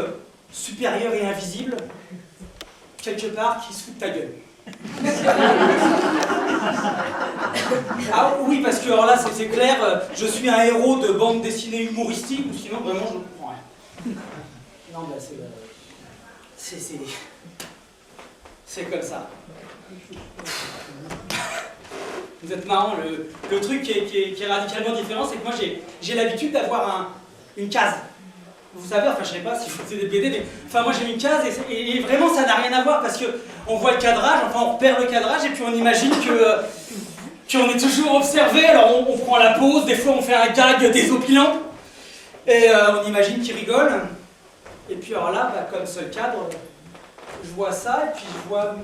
supérieur et invisible, quelque part, qui se fout de ta gueule. Ah oui, parce que alors là, c'est clair, je suis un héros de bande dessinée humoristique, ou sinon, vraiment, je ne comprends rien. Non, bah c'est comme ça. Vous êtes marrant, le truc qui est radicalement différent, c'est que moi, j'ai l'habitude d'avoir une case. Vous savez, enfin je sais pas si vous faites des BD, mais enfin moi j'ai une case et vraiment ça n'a rien à voir parce que on voit le cadrage, enfin on repère le cadrage et puis on imagine qu'on est toujours observé, alors on prend la pause, des fois on fait un gag désopilant et on imagine qu'il rigole. Et puis alors là, bah, comme seul cadre, je vois ça et puis je vois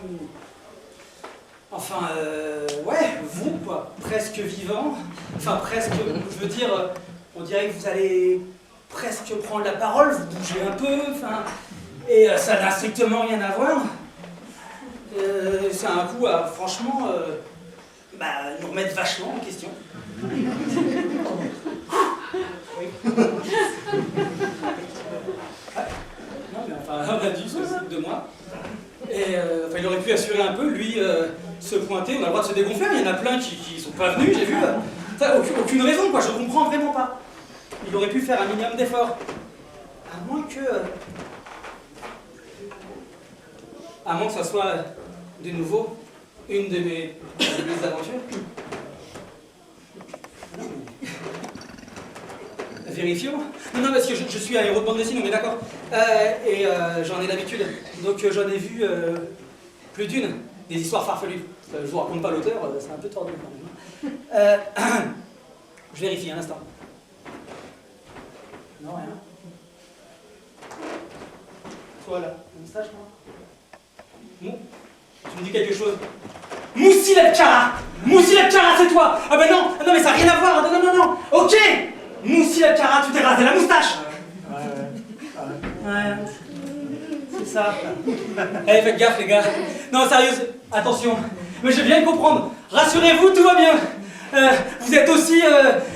enfin ouais, vous quoi, presque vivant, enfin presque, je veux dire, on dirait que vous allez presque prendre la parole, vous bougez un peu, enfin, et ça n'a strictement rien à voir. C'est un coup à, franchement, nous remettre vachement en question. Oui. Non, mais enfin, on a dit ce de moi. Et enfin, il aurait pu assurer un peu, lui, se pointer, on a le droit de se dégonfler, il y en a plein qui sont pas venus, j'ai vu. Ça, aucune raison, quoi, je comprends vraiment pas. Il aurait pu faire un minimum d'effort. À moins que ça soit de nouveau une de mes aventures. Vérifions. Non, parce que je suis un héros de bande dessinée, on est d'accord. Et j'en ai l'habitude. Donc j'en ai vu plus d'une. Des histoires farfelues. Je vous raconte pas l'auteur, c'est un peu tordu quand même. Je vérifie un instant. Non, rien. Toi là, un moustache, moi. Mou, tu me dis quelque chose. Moussi Lepkara, c'est toi. Ah ben non, mais ça n'a rien à voir. Non. Ok, Moussi Lepkara, tu t'es rasé la moustache. Ouais. C'est ça. Eh, faites gaffe les gars. Non, sérieuse, attention. Mais je viens de comprendre. Rassurez-vous, tout va bien. Vous êtes aussi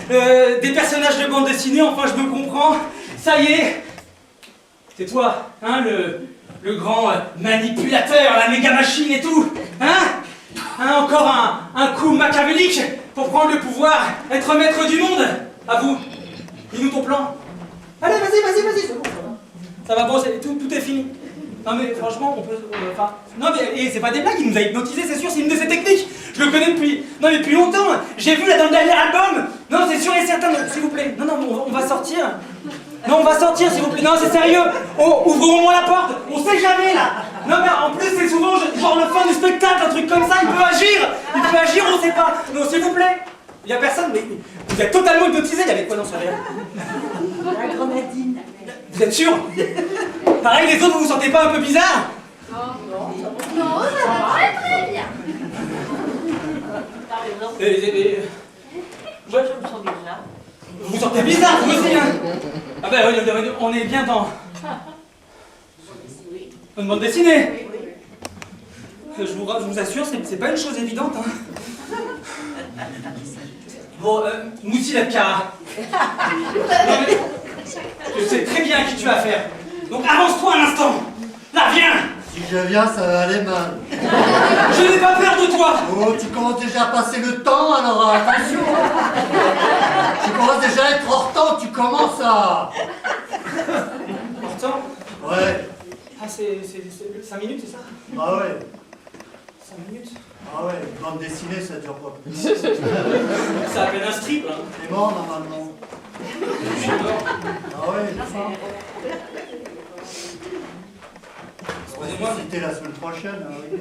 des personnages de bande dessinée, enfin je me comprends. Ça y est. C'est toi, hein, le grand manipulateur, la méga machine et tout. Hein, encore un coup machiavélique pour prendre le pouvoir, être maître du monde. À vous. Dis-nous ton plan. Allez, vas-y, c'est bon. Ça va, bon, tout est fini. Non mais franchement, on peut... Enfin... non mais et c'est pas des blagues, il nous a hypnotisé, c'est sûr, c'est une de ses techniques. Je le connais depuis longtemps. J'ai vu là dans le dernier album. Non, c'est sûr et certain, s'il vous plaît. Non, on va sortir. Non, on va sortir, s'il vous plaît. Non, c'est sérieux. Oh, ouvrons-moi la porte. On sait jamais là. Non mais en plus c'est souvent genre le fin du spectacle, un truc comme ça, il peut agir, on sait pas. Non, s'il vous plaît. Il y a personne, mais vous êtes totalement hypnotisé. Il y avait quoi dans ce verre? La grenadine. Vous êtes sûr? Pareil, les autres, vous vous sentez pas un peu bizarre? Non, ça va très bien. Moi, je me sens bizarre. Vous vous sentez bizarre, vous aussi, hein? Ah ben, on est bien dans une bande dessinée. Je vous assure, c'est pas une chose évidente, hein. Bon, Moussi Lepkara. Je sais très bien à qui tu as affaire. Donc avance-toi un instant. Là, viens. Si je viens, ça va aller mal. Je n'ai pas peur de toi. Oh, tu commences déjà à passer le temps, alors attention. Tu commences déjà à être hors temps, tu commences à... Hors temps? Ouais. Ah, c'est 5 minutes, c'est ça? Ah ouais. 5 minutes? Ah ouais, bande dessinée, ça dure pas plus. C'est à peine un strip, là. T'es mort, normalement. Je suis mort. Ah ouais, Excusez-moi. C'était la semaine prochaine, hein, oui.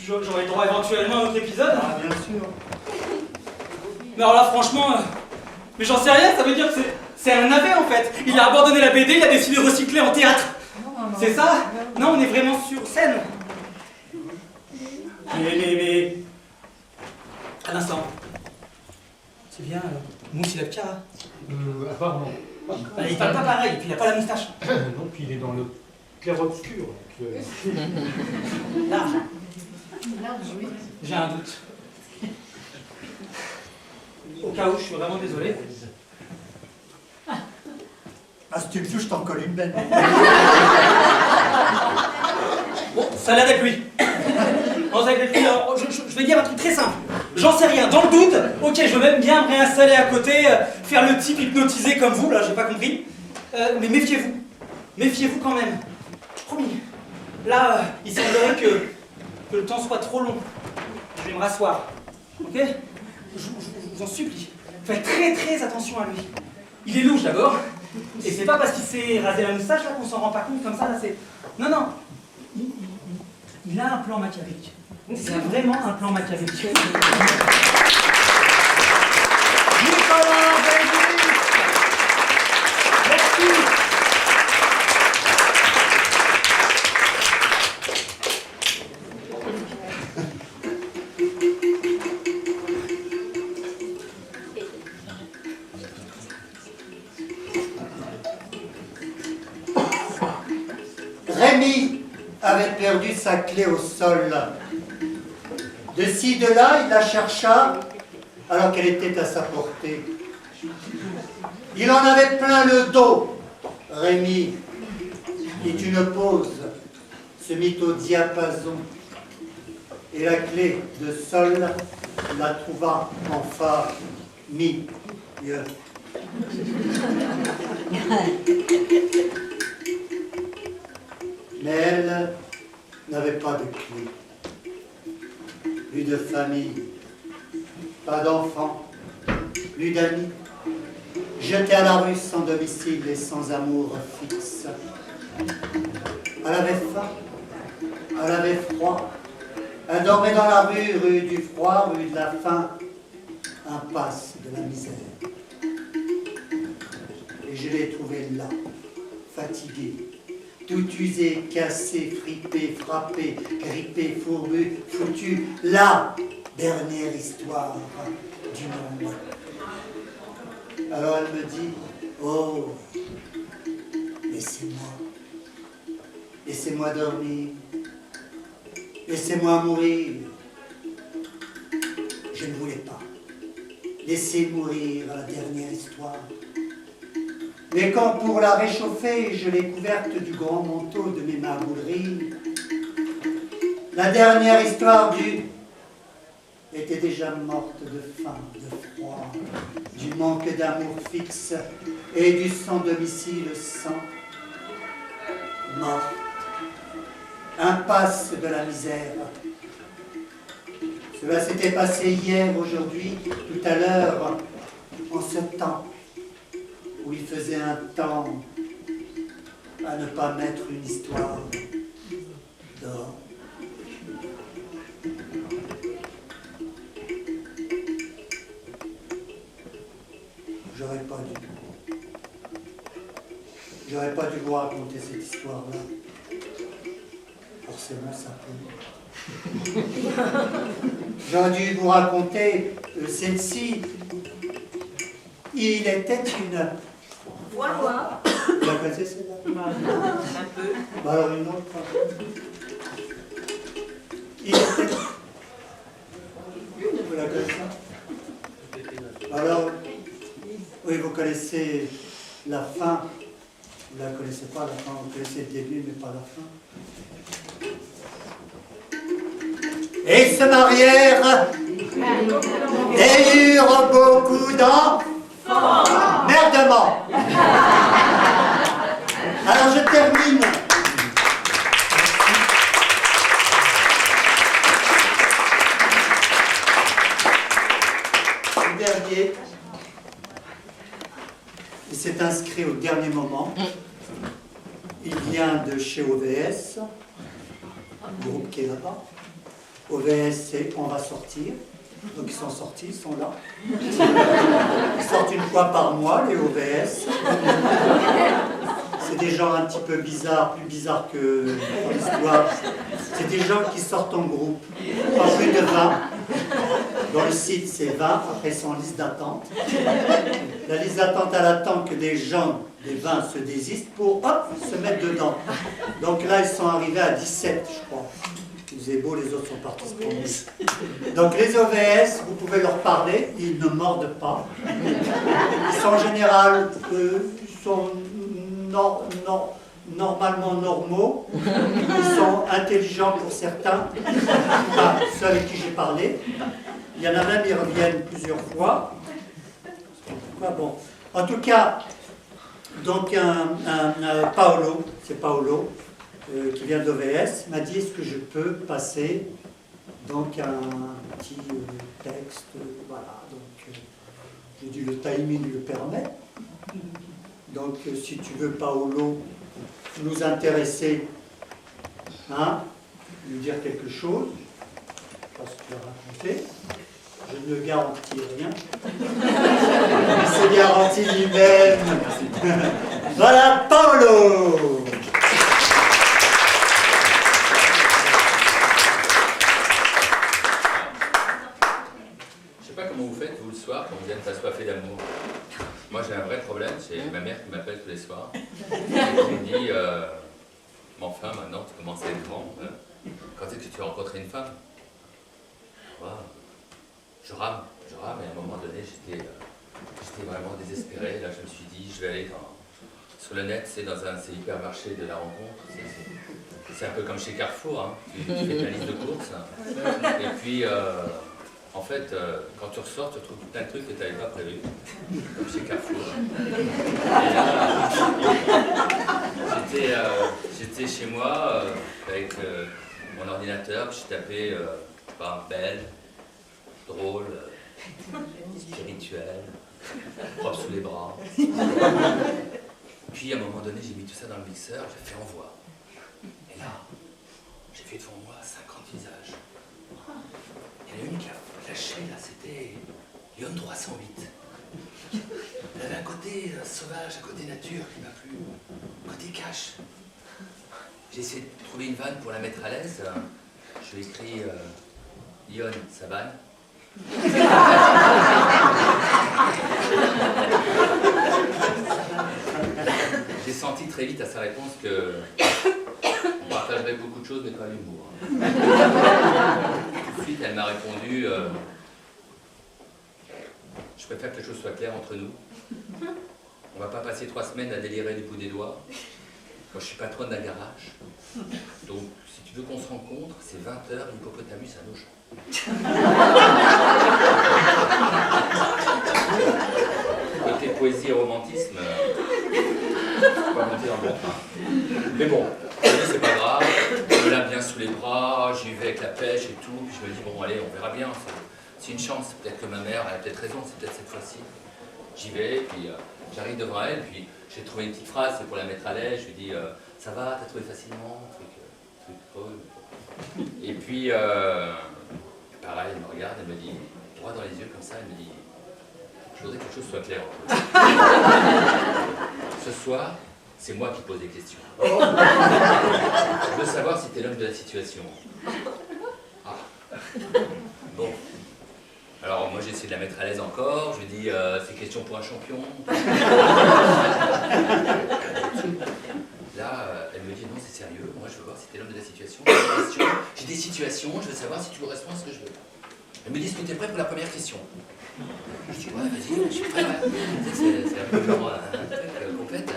J'aurais droit éventuellement à un autre épisode. Ah, bien sûr. Mais alors là, franchement, mais j'en sais rien, ça veut dire que c'est un navet en fait. Il a abandonné la BD, il a décidé de recycler en théâtre. C'est ça? Non, on est vraiment sur scène. Mais... À l'instant. C'est bien, Moussi Lepkara. Apparemment. Il parle pas pareil, et puis il a pas la moustache. Non, puis il est dans le clair-obscur. Large. J'ai un doute. Au cas où, je suis vraiment désolé. Ah, si tu me touches, je t'en colle une belle. Bon, Ça l'a d'être lui. Non, ça l'a d'être lui. Alors, je vais dire un truc très simple. J'en sais rien. Dans le doute, ok, je veux même bien me réinstaller à côté, faire le type hypnotisé comme vous, là, j'ai pas compris. Mais méfiez-vous. Méfiez-vous quand même. Promis. Là, il semblerait que le temps soit trop long. Je vais me rasseoir. Ok? Je vous en supplie. Faites très très attention à lui. Il est louche d'abord. Et c'est pas parce qu'il s'est rasé la moustache là qu'on s'en rend pas compte comme ça. Là, c'est... Non, non. Il a un plan machiavélique. C'est vraiment un plan machiavélique. Nicolas Belgique. Merci. Rémi avait perdu sa clé au sol. De ci, de là, il la chercha alors qu'elle était à sa portée. Il en avait plein le dos. Rémi fit une pause, se mit au diapason et la clé de sol la trouva en fa, mi, mieux. Mais elle n'avait pas de clé, plus de famille, pas d'enfants, plus d'amis, jetée à la rue sans domicile et sans amour fixe. Elle avait faim, elle avait froid, elle dormait dans la rue du froid, rue de la faim, impasse de la misère. Et je l'ai trouvée là, fatiguée, tout usé, cassé, fripé, frappé, grippé, fourbu, foutu, la dernière histoire du monde. Alors elle me dit, oh, laissez-moi dormir, laissez-moi mourir. Je ne voulais pas laisser mourir la dernière histoire. Mais quand pour la réchauffer, je l'ai couverte du grand manteau de mes marmoleries, la dernière histoire était déjà morte de faim, de froid, du manque d'amour fixe et du sans domicile sans. Morte. Impasse de la misère. Cela s'était passé hier, aujourd'hui, tout à l'heure, en ce temps où il faisait un temps à ne pas mettre une histoire dehors. J'aurais pas dû vous raconter cette histoire-là. Forcément, ça peut. J'aurais dû vous raconter celle-ci. Il était une... Voilà. Vous la connaissez celle-là? Un peu. Bah alors une autre. Il était... Vous la connaissez? Alors, oui, vous connaissez la fin. Vous ne la connaissez pas, la fin. Vous connaissez le début, mais pas la fin. Et ils se marièrent et eurent beaucoup d'enfants. Merdement. Alors je termine. Le dernier, il s'est inscrit au dernier moment. Il vient de chez OVS, le groupe qui est là-bas. OVS, c'est On va sortir. Donc ils sont sortis, ils sont là. Ils sortent une fois par mois, les OVS. C'est des gens un petit peu bizarres, plus bizarres que l'histoire. C'est des gens qui sortent en groupe, pas plus de 20. Dans le site, c'est 20, après ils sont en liste d'attente. La liste d'attente, elle attend que des gens, des 20, se désistent pour, hop, se mettre dedans. Donc là, ils sont arrivés à 17, je crois. Vous êtes beau, les autres sont partis se promener. Donc les OVS, vous pouvez leur parler, ils ne mordent pas. Ils sont en général, ils sont normalement normaux, ils sont intelligents pour certains, enfin, ceux avec qui j'ai parlé. Il y en a même, ils reviennent plusieurs fois. Bon. En tout cas, donc Paolo, c'est Paolo, qui vient d'OVS, m'a dit est-ce que je peux passer donc un petit texte, voilà. Donc j'ai dit le timing le permet. Donc si tu veux Paolo nous intéresser, hein, nous dire quelque chose, pas ce que tu as raconté. Je ne garantis rien. Il se garantit lui-même. Voilà, Paolo. Je sais pas comment vous faites, vous, le soir, quand vous êtes assoiffé d'amour. Moi, j'ai un vrai problème, c'est ma mère qui m'appelle tous les soirs. Et qui me dit, mais enfin, maintenant, tu commences à être grand. Quand est-ce que tu as rencontré une femme? Wow. Je rame, et à un moment donné, j'étais vraiment désespéré. Là, je me suis dit, je vais aller sur le net, c'est hypermarché de la rencontre. C'est un peu comme chez Carrefour, hein. Tu fais ta liste de courses. Et puis, en fait, quand tu ressors, tu retrouves plein de trucs que tu n'avais pas prévus, comme chez Carrefour. Et là, j'étais chez moi avec mon ordinateur, puis je tapais belle, drôle, spirituel, propre sous les bras. Puis à un moment donné, j'ai mis tout ça dans le mixeur, j'ai fait envoi. Et là, j'ai vu devant moi 50 visages. Il y en a une qui a flashé, là, c'était Lyon 308. Elle avait un côté sauvage, un côté nature qui m'a plu, un côté cash. J'ai essayé de trouver une vanne pour la mettre à l'aise. Je lui ai écrit Lyon, ça vanne. J'ai senti très vite à sa réponse que on partagerait beaucoup de choses, mais pas l'humour. Tout de suite, elle m'a répondu je préfère que les choses soient claires entre nous. On va pas passer 3 semaines à délirer du bout des doigts. Moi, je suis patronne d'un garage. Donc, si tu veux qu'on se rencontre, c'est 20h, l'hippopotamus à nos champs. Côté poésie et romantisme, pas monter dans le bon train. Mais bon, c'est pas grave, je me lave bien sous les bras, j'y vais avec la pêche et tout, puis je me dis bon allez, on verra bien, c'est une chance, peut-être que ma mère, elle a peut-être raison, c'est peut-être cette fois-ci. J'y vais, puis j'arrive devant elle, puis j'ai trouvé une petite phrase, c'est pour la mettre à l'aise, je lui dis ça va, t'as trouvé facilement, truc creux. Et puis, pareil, elle me regarde, elle me dit, droit dans les yeux comme ça, elle me dit je voudrais que quelque chose soit clair entre nous. Ce soir, c'est moi qui pose des questions. Je veux savoir si t'es l'homme de la situation. Ah. Bon. Alors moi j'ai essayé de la mettre à l'aise encore, je lui dis c'est question pour un champion. Là, elle me dit non c'est sérieux, moi je veux voir si t'es l'homme de la situation. J'ai des situations, je veux savoir si tu corresponds à ce que je veux. Elle me dit est-ce que t'es prêt pour la première question? Je dis ouais vas-y, je suis prêt. C'est un peu genre un truc complète.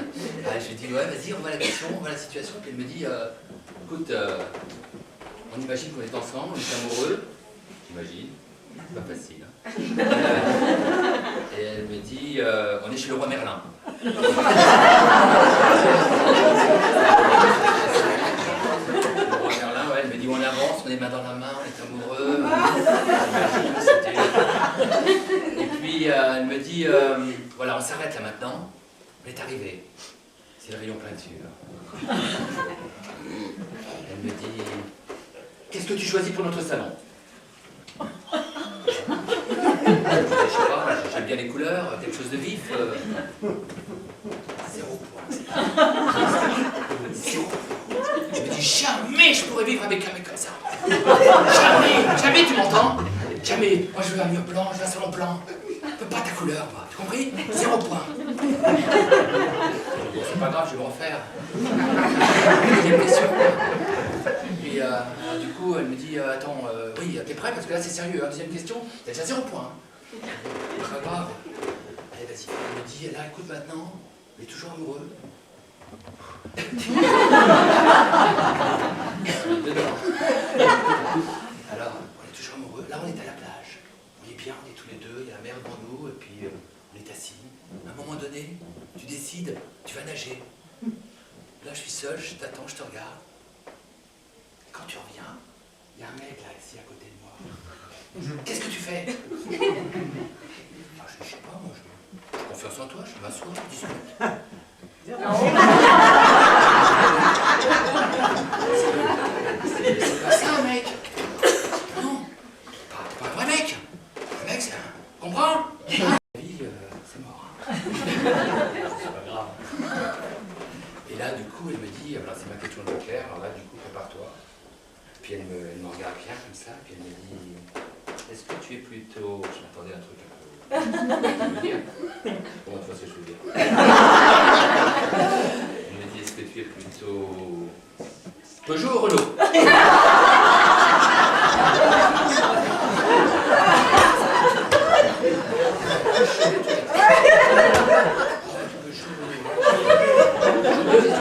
Je lui dis ouais vas-y, on voit la question, on voit la situation. Puis elle me dit écoute, on imagine qu'on est ensemble, on est amoureux. J'imagine, c'est pas facile. Et elle me dit on est chez le roi Merlin. Le roi Merlin, ouais, elle me dit on avance, on est main dans la main, on est amoureux. Et puis elle me dit voilà, on s'arrête là maintenant. On est arrivé. C'est le rayon peinture. Elle me dit qu'est-ce que tu choisis pour notre salon? Je sais pas, j'aime bien les couleurs, quelque chose de vif. 0 point. 0 point. Je me dis jamais je pourrais vivre avec un mec comme ça. Jamais, tu m'entends? Jamais. Moi je veux un mur blanc, je veux un salon blanc. Je veux pas ta couleur, moi. Tu compris? 0 point. Bon, c'est pas grave, je vais me refaire. Deuxième question. Puis du coup, elle me dit attends, oui, t'es prêt? Parce que là c'est sérieux, hein. Deuxième question, t'as déjà 0 point. C'est pas grave. Allez, vas-y. Elle me dit là, écoute maintenant, on est toujours amoureux. Dedans. Alors, on est toujours amoureux. Là, on est à la plage. On est bien, on est tous les deux, il y a la mer devant nous, et puis on est assis. À un moment donné, tu décides, tu vas nager. Là, je suis seul, je t'attends, je te regarde. Et quand tu reviens, il y a un mec là, ici, à côté de moi. Qu'est-ce que tu fais? Je sais pas, moi, j'ai confiance en toi, je m'assois, je discute. C'est pas ça, mec. Non, pas un vrai mec. Le mec, c'est un... Comprends? La vie, c'est mort. C'est pas grave. Et là, du coup, elle me dit, alors c'est ma question de clair, alors là, du coup, prépare-toi. Puis elle me regarde bien comme ça, puis elle me dit, est-ce que tu es plutôt... Je m'attendais à un truc un peu... Je veux dire. Comment tu vois ce que je veux dire? Elle me dit, est-ce que tu es plutôt... Peugeot ou Renault?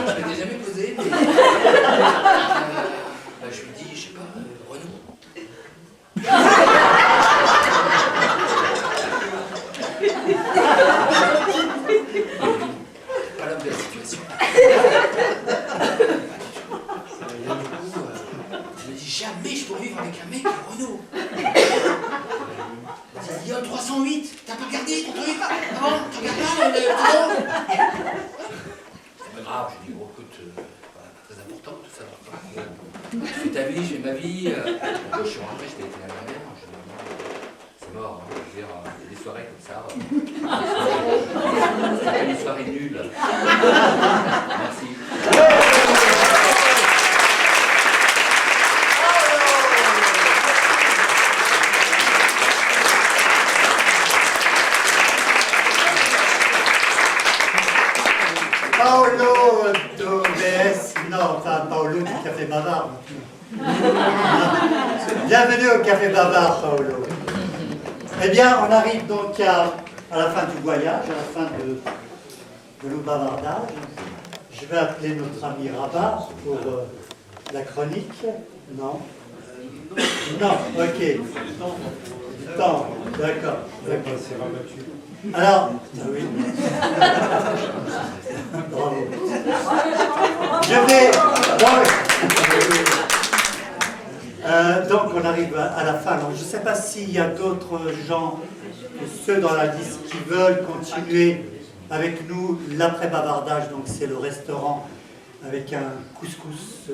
Je m'étais jamais posé, mais... je lui dis, je sais pas, Renault. Pas l'homme de la situation. Je me dis, jamais je pourrais vivre avec un mec à Renault. Il y a 308, t'as pas regardé ton truc? Ah bon, tu regardes pas le Renault? C'est pas grave, je dis, bon, écoute, voilà, pas très important tout ça. Tu fais ta vie, je fais ma vie. Quand je suis rentré, j'étais avec la mère. C'est mort, hein, je veux dire, il y a des soirées comme ça. C'est une soirée nulle. Merci. Paolo Dobes, non, enfin Paolo du Café Bavard. Bienvenue au Café Bavard, Paolo. Eh bien, on arrive donc à la fin du voyage, à la fin de nos bavardages. Je vais appeler notre ami Rabat pour la chronique. Non? Non, ok. Du temps, d'accord. Alors, oui. Bravo. Je vais... donc on arrive à la fin. Alors, je ne sais pas s'il y a d'autres gens, ceux dans la liste, qui veulent continuer avec nous l'après-bavardage. Donc c'est le restaurant avec un couscous.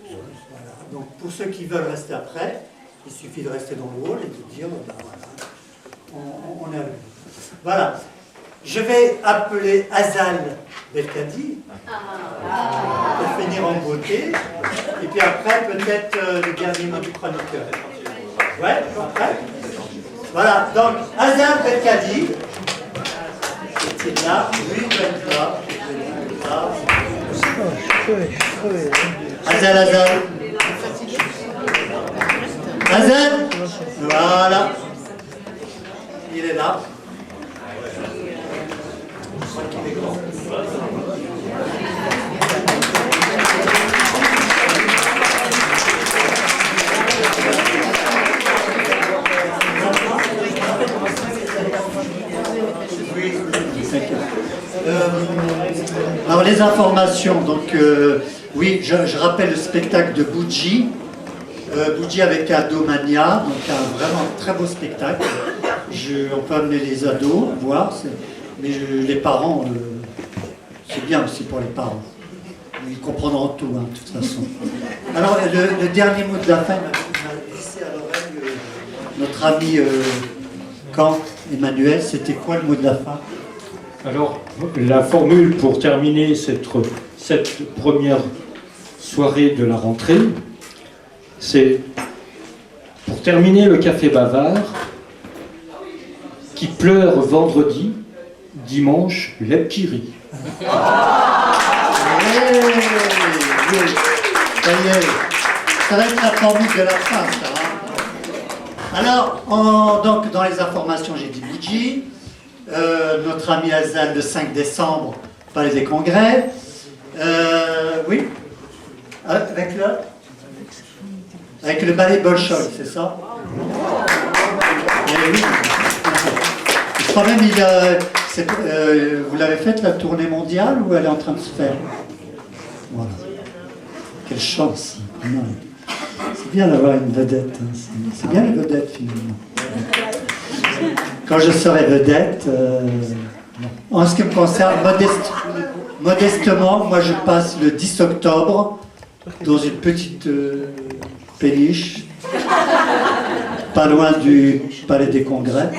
Voilà. Donc pour ceux qui veulent rester après, il suffit de rester dans le hall et de dire, ben, voilà, on est avec vous. Voilà. Je vais appeler Azal Belkadi pour finir en beauté. Et puis après, peut-être le dernier mot du chroniqueur. Ouais, après. Voilà, donc Azal Belkadi. C'est là, oui, là. Azal. Azal. Voilà. Il est là. Alors les informations, donc oui, je rappelle le spectacle de Bougie, Bougie avec Adomania, donc un vraiment très beau spectacle. On peut amener les ados voir, mais les parents, c'est bien aussi pour les parents. Ils comprendront tout, hein, de toute façon. Alors le dernier mot de la fin, il m'a glissé à l'oreille notre ami Caen, Emmanuel, c'était quoi le mot de la fin? Alors, la formule pour terminer cette première soirée de la rentrée, c'est pour terminer le Café Bavard, qui pleure vendredi, dimanche, lève qui rit. Ça y est, ça va être la formule de la fin, ça. Hein. Alors, donc, dans les informations, j'ai dit Bougie. Notre ami Azal, le 5 décembre, Palais des Congrès. Oui, avec le ballet Bolchoï, c'est ça? Oui. Je crois même vous l'avez faite la tournée mondiale ou elle est en train de se faire? Voilà. Quelle chance. C'est bien d'avoir une vedette. Hein. C'est bien la vedette finalement. Quand je serai vedette, en ce qui me concerne, modestement, moi je passe le 10 octobre dans une petite péniche, pas loin du Palais des Congrès.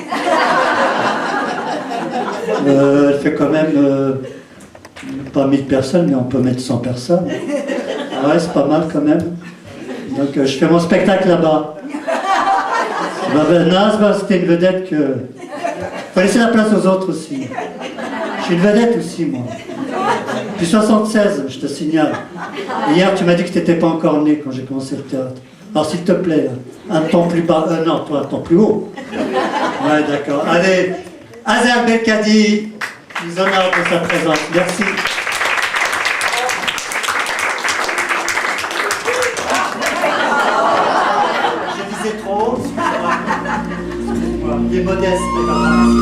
Elle fait quand même pas 1000 personnes, mais on peut mettre 100 personnes. Ah ouais, c'est pas mal quand même. Donc je fais mon spectacle là-bas. C'était une vedette que... faut laisser la place aux autres aussi. Je suis une vedette aussi, moi. Depuis 76, je te signale. Hier, tu m'as dit que tu n'étais pas encore né quand j'ai commencé le théâtre. Alors, s'il te plaît, un ton plus bas... non, toi, un ton plus haut. Ouais, d'accord. Allez, Azer Belkadi nous honore de sa présence. Merci. J'ai visé trop haut. Excusez-moi. Il est modeste, mais pas grave.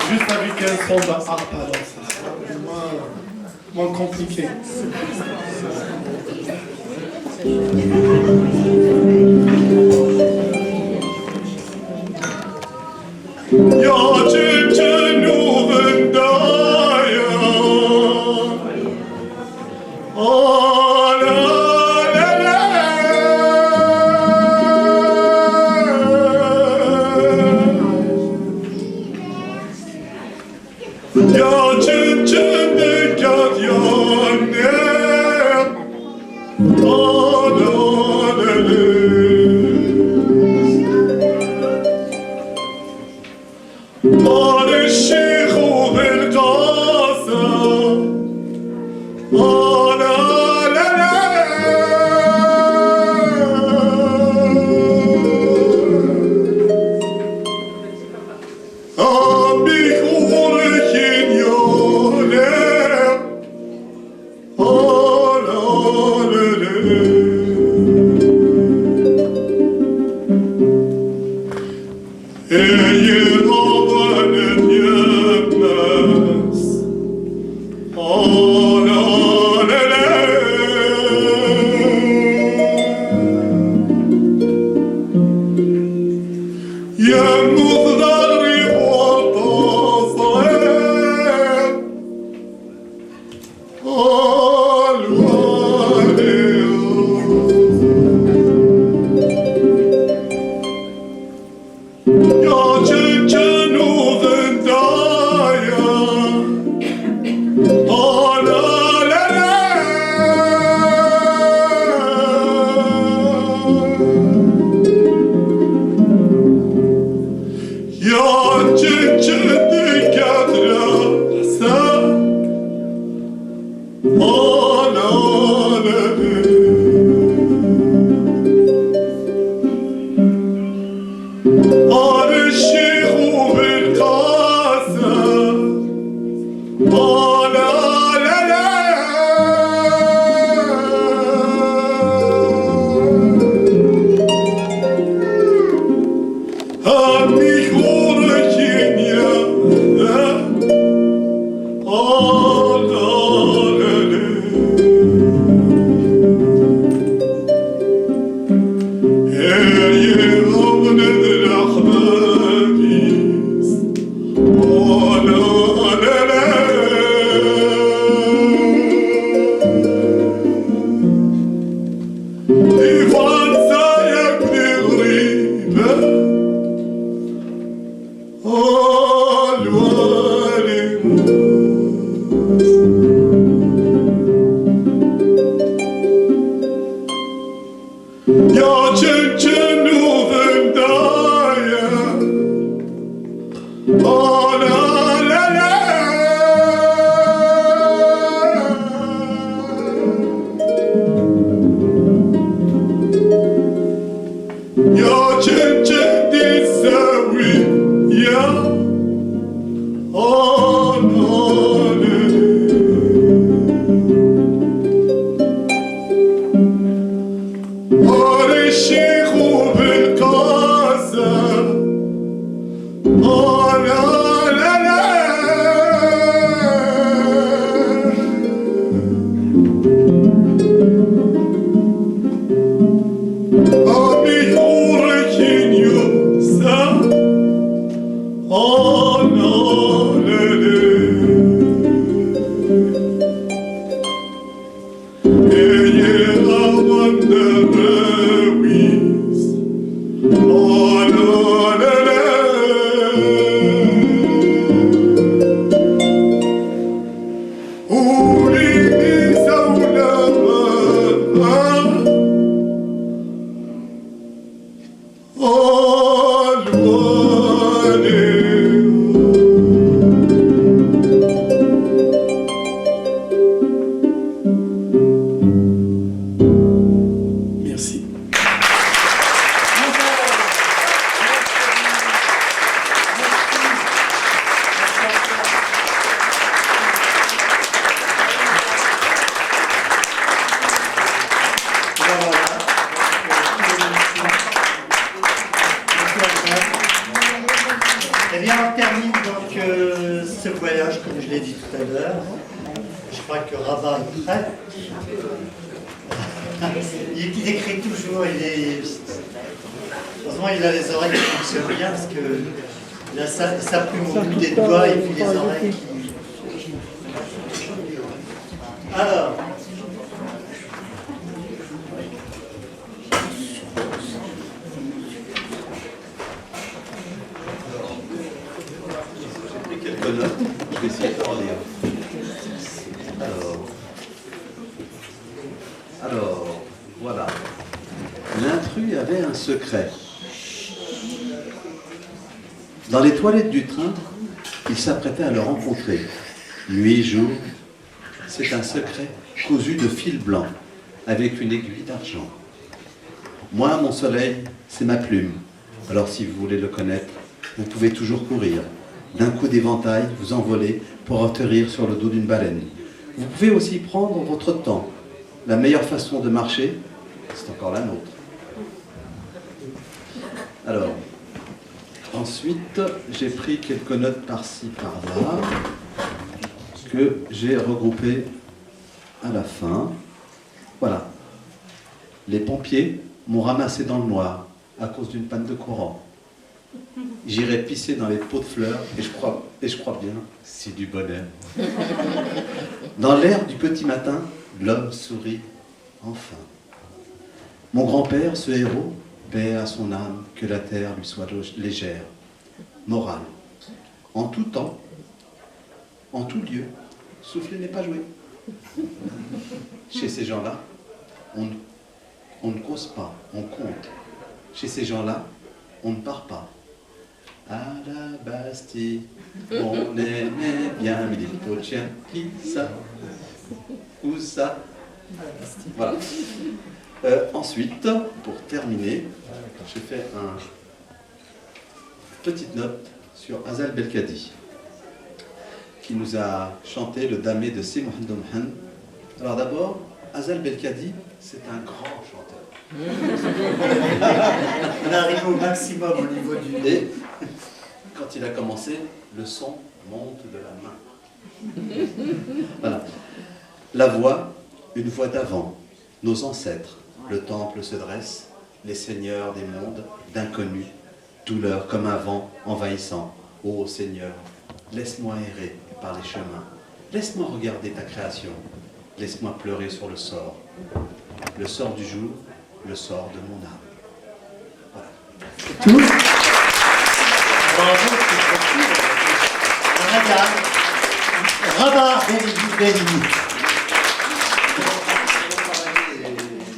Juste avec un son de harpe, alors ça sera moins compliqué. Eh bien, on termine donc ce voyage, comme je l'ai dit tout à l'heure. Je crois que Rabat est prêt. Il écrit toujours, heureusement il a les oreilles qui fonctionnent bien parce que il a sa plume au bout des doigts et puis les oreilles qui... Alors, j'ai pris quelques notes, je vais essayer de relire. Alors, voilà. L'intrus avait un secret. Dans les toilettes du train, il s'apprêtait à le rencontrer. Nuit, jour, c'est un secret cousu de fil blanc, avec une aiguille d'argent. Moi, mon soleil, c'est ma plume. Alors si vous voulez le connaître, vous pouvez toujours courir. D'un coup d'éventail, vous envoler pour atterrir sur le dos d'une baleine. Vous pouvez aussi prendre votre temps. La meilleure façon de marcher, c'est encore la nôtre. Alors, ensuite, j'ai pris quelques notes par-ci, par-là, que j'ai regroupées à la fin. Voilà. Les pompiers m'ont ramassé dans le noir à cause d'une panne de courant. J'irai pisser dans les pots de fleurs et je crois bien, c'est du bonheur. Dans l'air du petit matin, l'homme sourit enfin. Mon grand-père, ce héros, paix à son âme, que la terre lui soit légère. Morale. En tout temps, en tout lieu, souffler n'est pas joué. Chez ces gens-là, on ne cause pas, on compte. Chez ces gens-là, on ne part pas. À la Bastille, on aimait bien, mais les pots de chien, qui ça? Où ça? Voilà. Ensuite, pour terminer, j'ai fait une petite note sur Azal Belkadi, qui nous a chanté le damé de Si Mohamed. Alors d'abord, Azal Belkadi, c'est un grand chanteur. On arrive au maximum au niveau du... Et quand il a commencé, le son monte de la main. Voilà. La voix, une voix d'avant, nos ancêtres. Le temple se dresse, les seigneurs des mondes, d'inconnus, douleur comme un vent envahissant. Ô Seigneur, laisse-moi errer par les chemins. Laisse-moi regarder ta création. Laisse-moi pleurer sur le sort du jour, le sort de mon âme. Voilà. C'est tout. Bravo, c'est Rabat Bellini.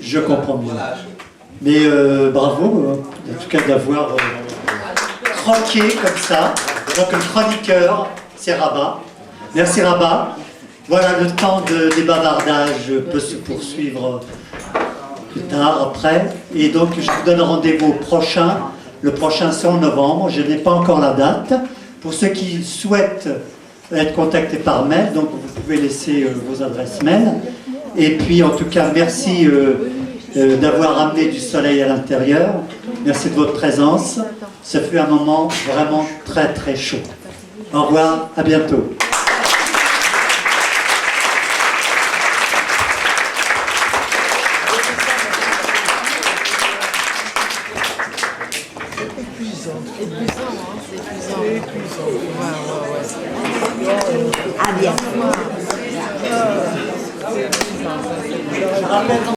Je comprends bien. Mais bravo, en tout cas d'avoir croqué comme ça. Donc le chroniqueur, c'est Rabat. Merci Rabat. Voilà, le temps des bavardages peut se poursuivre plus tard, après. Et donc je vous donne rendez-vous prochain Le prochain, c'est en novembre. Je n'ai pas encore la date. Pour ceux qui souhaitent être contactés par mail, donc vous pouvez laisser vos adresses mail. Et puis, en tout cas, merci d'avoir amené du soleil à l'intérieur. Merci de votre présence. Ça fut un moment vraiment très, très chaud. Au revoir, à bientôt. Ah bien. Je rappelle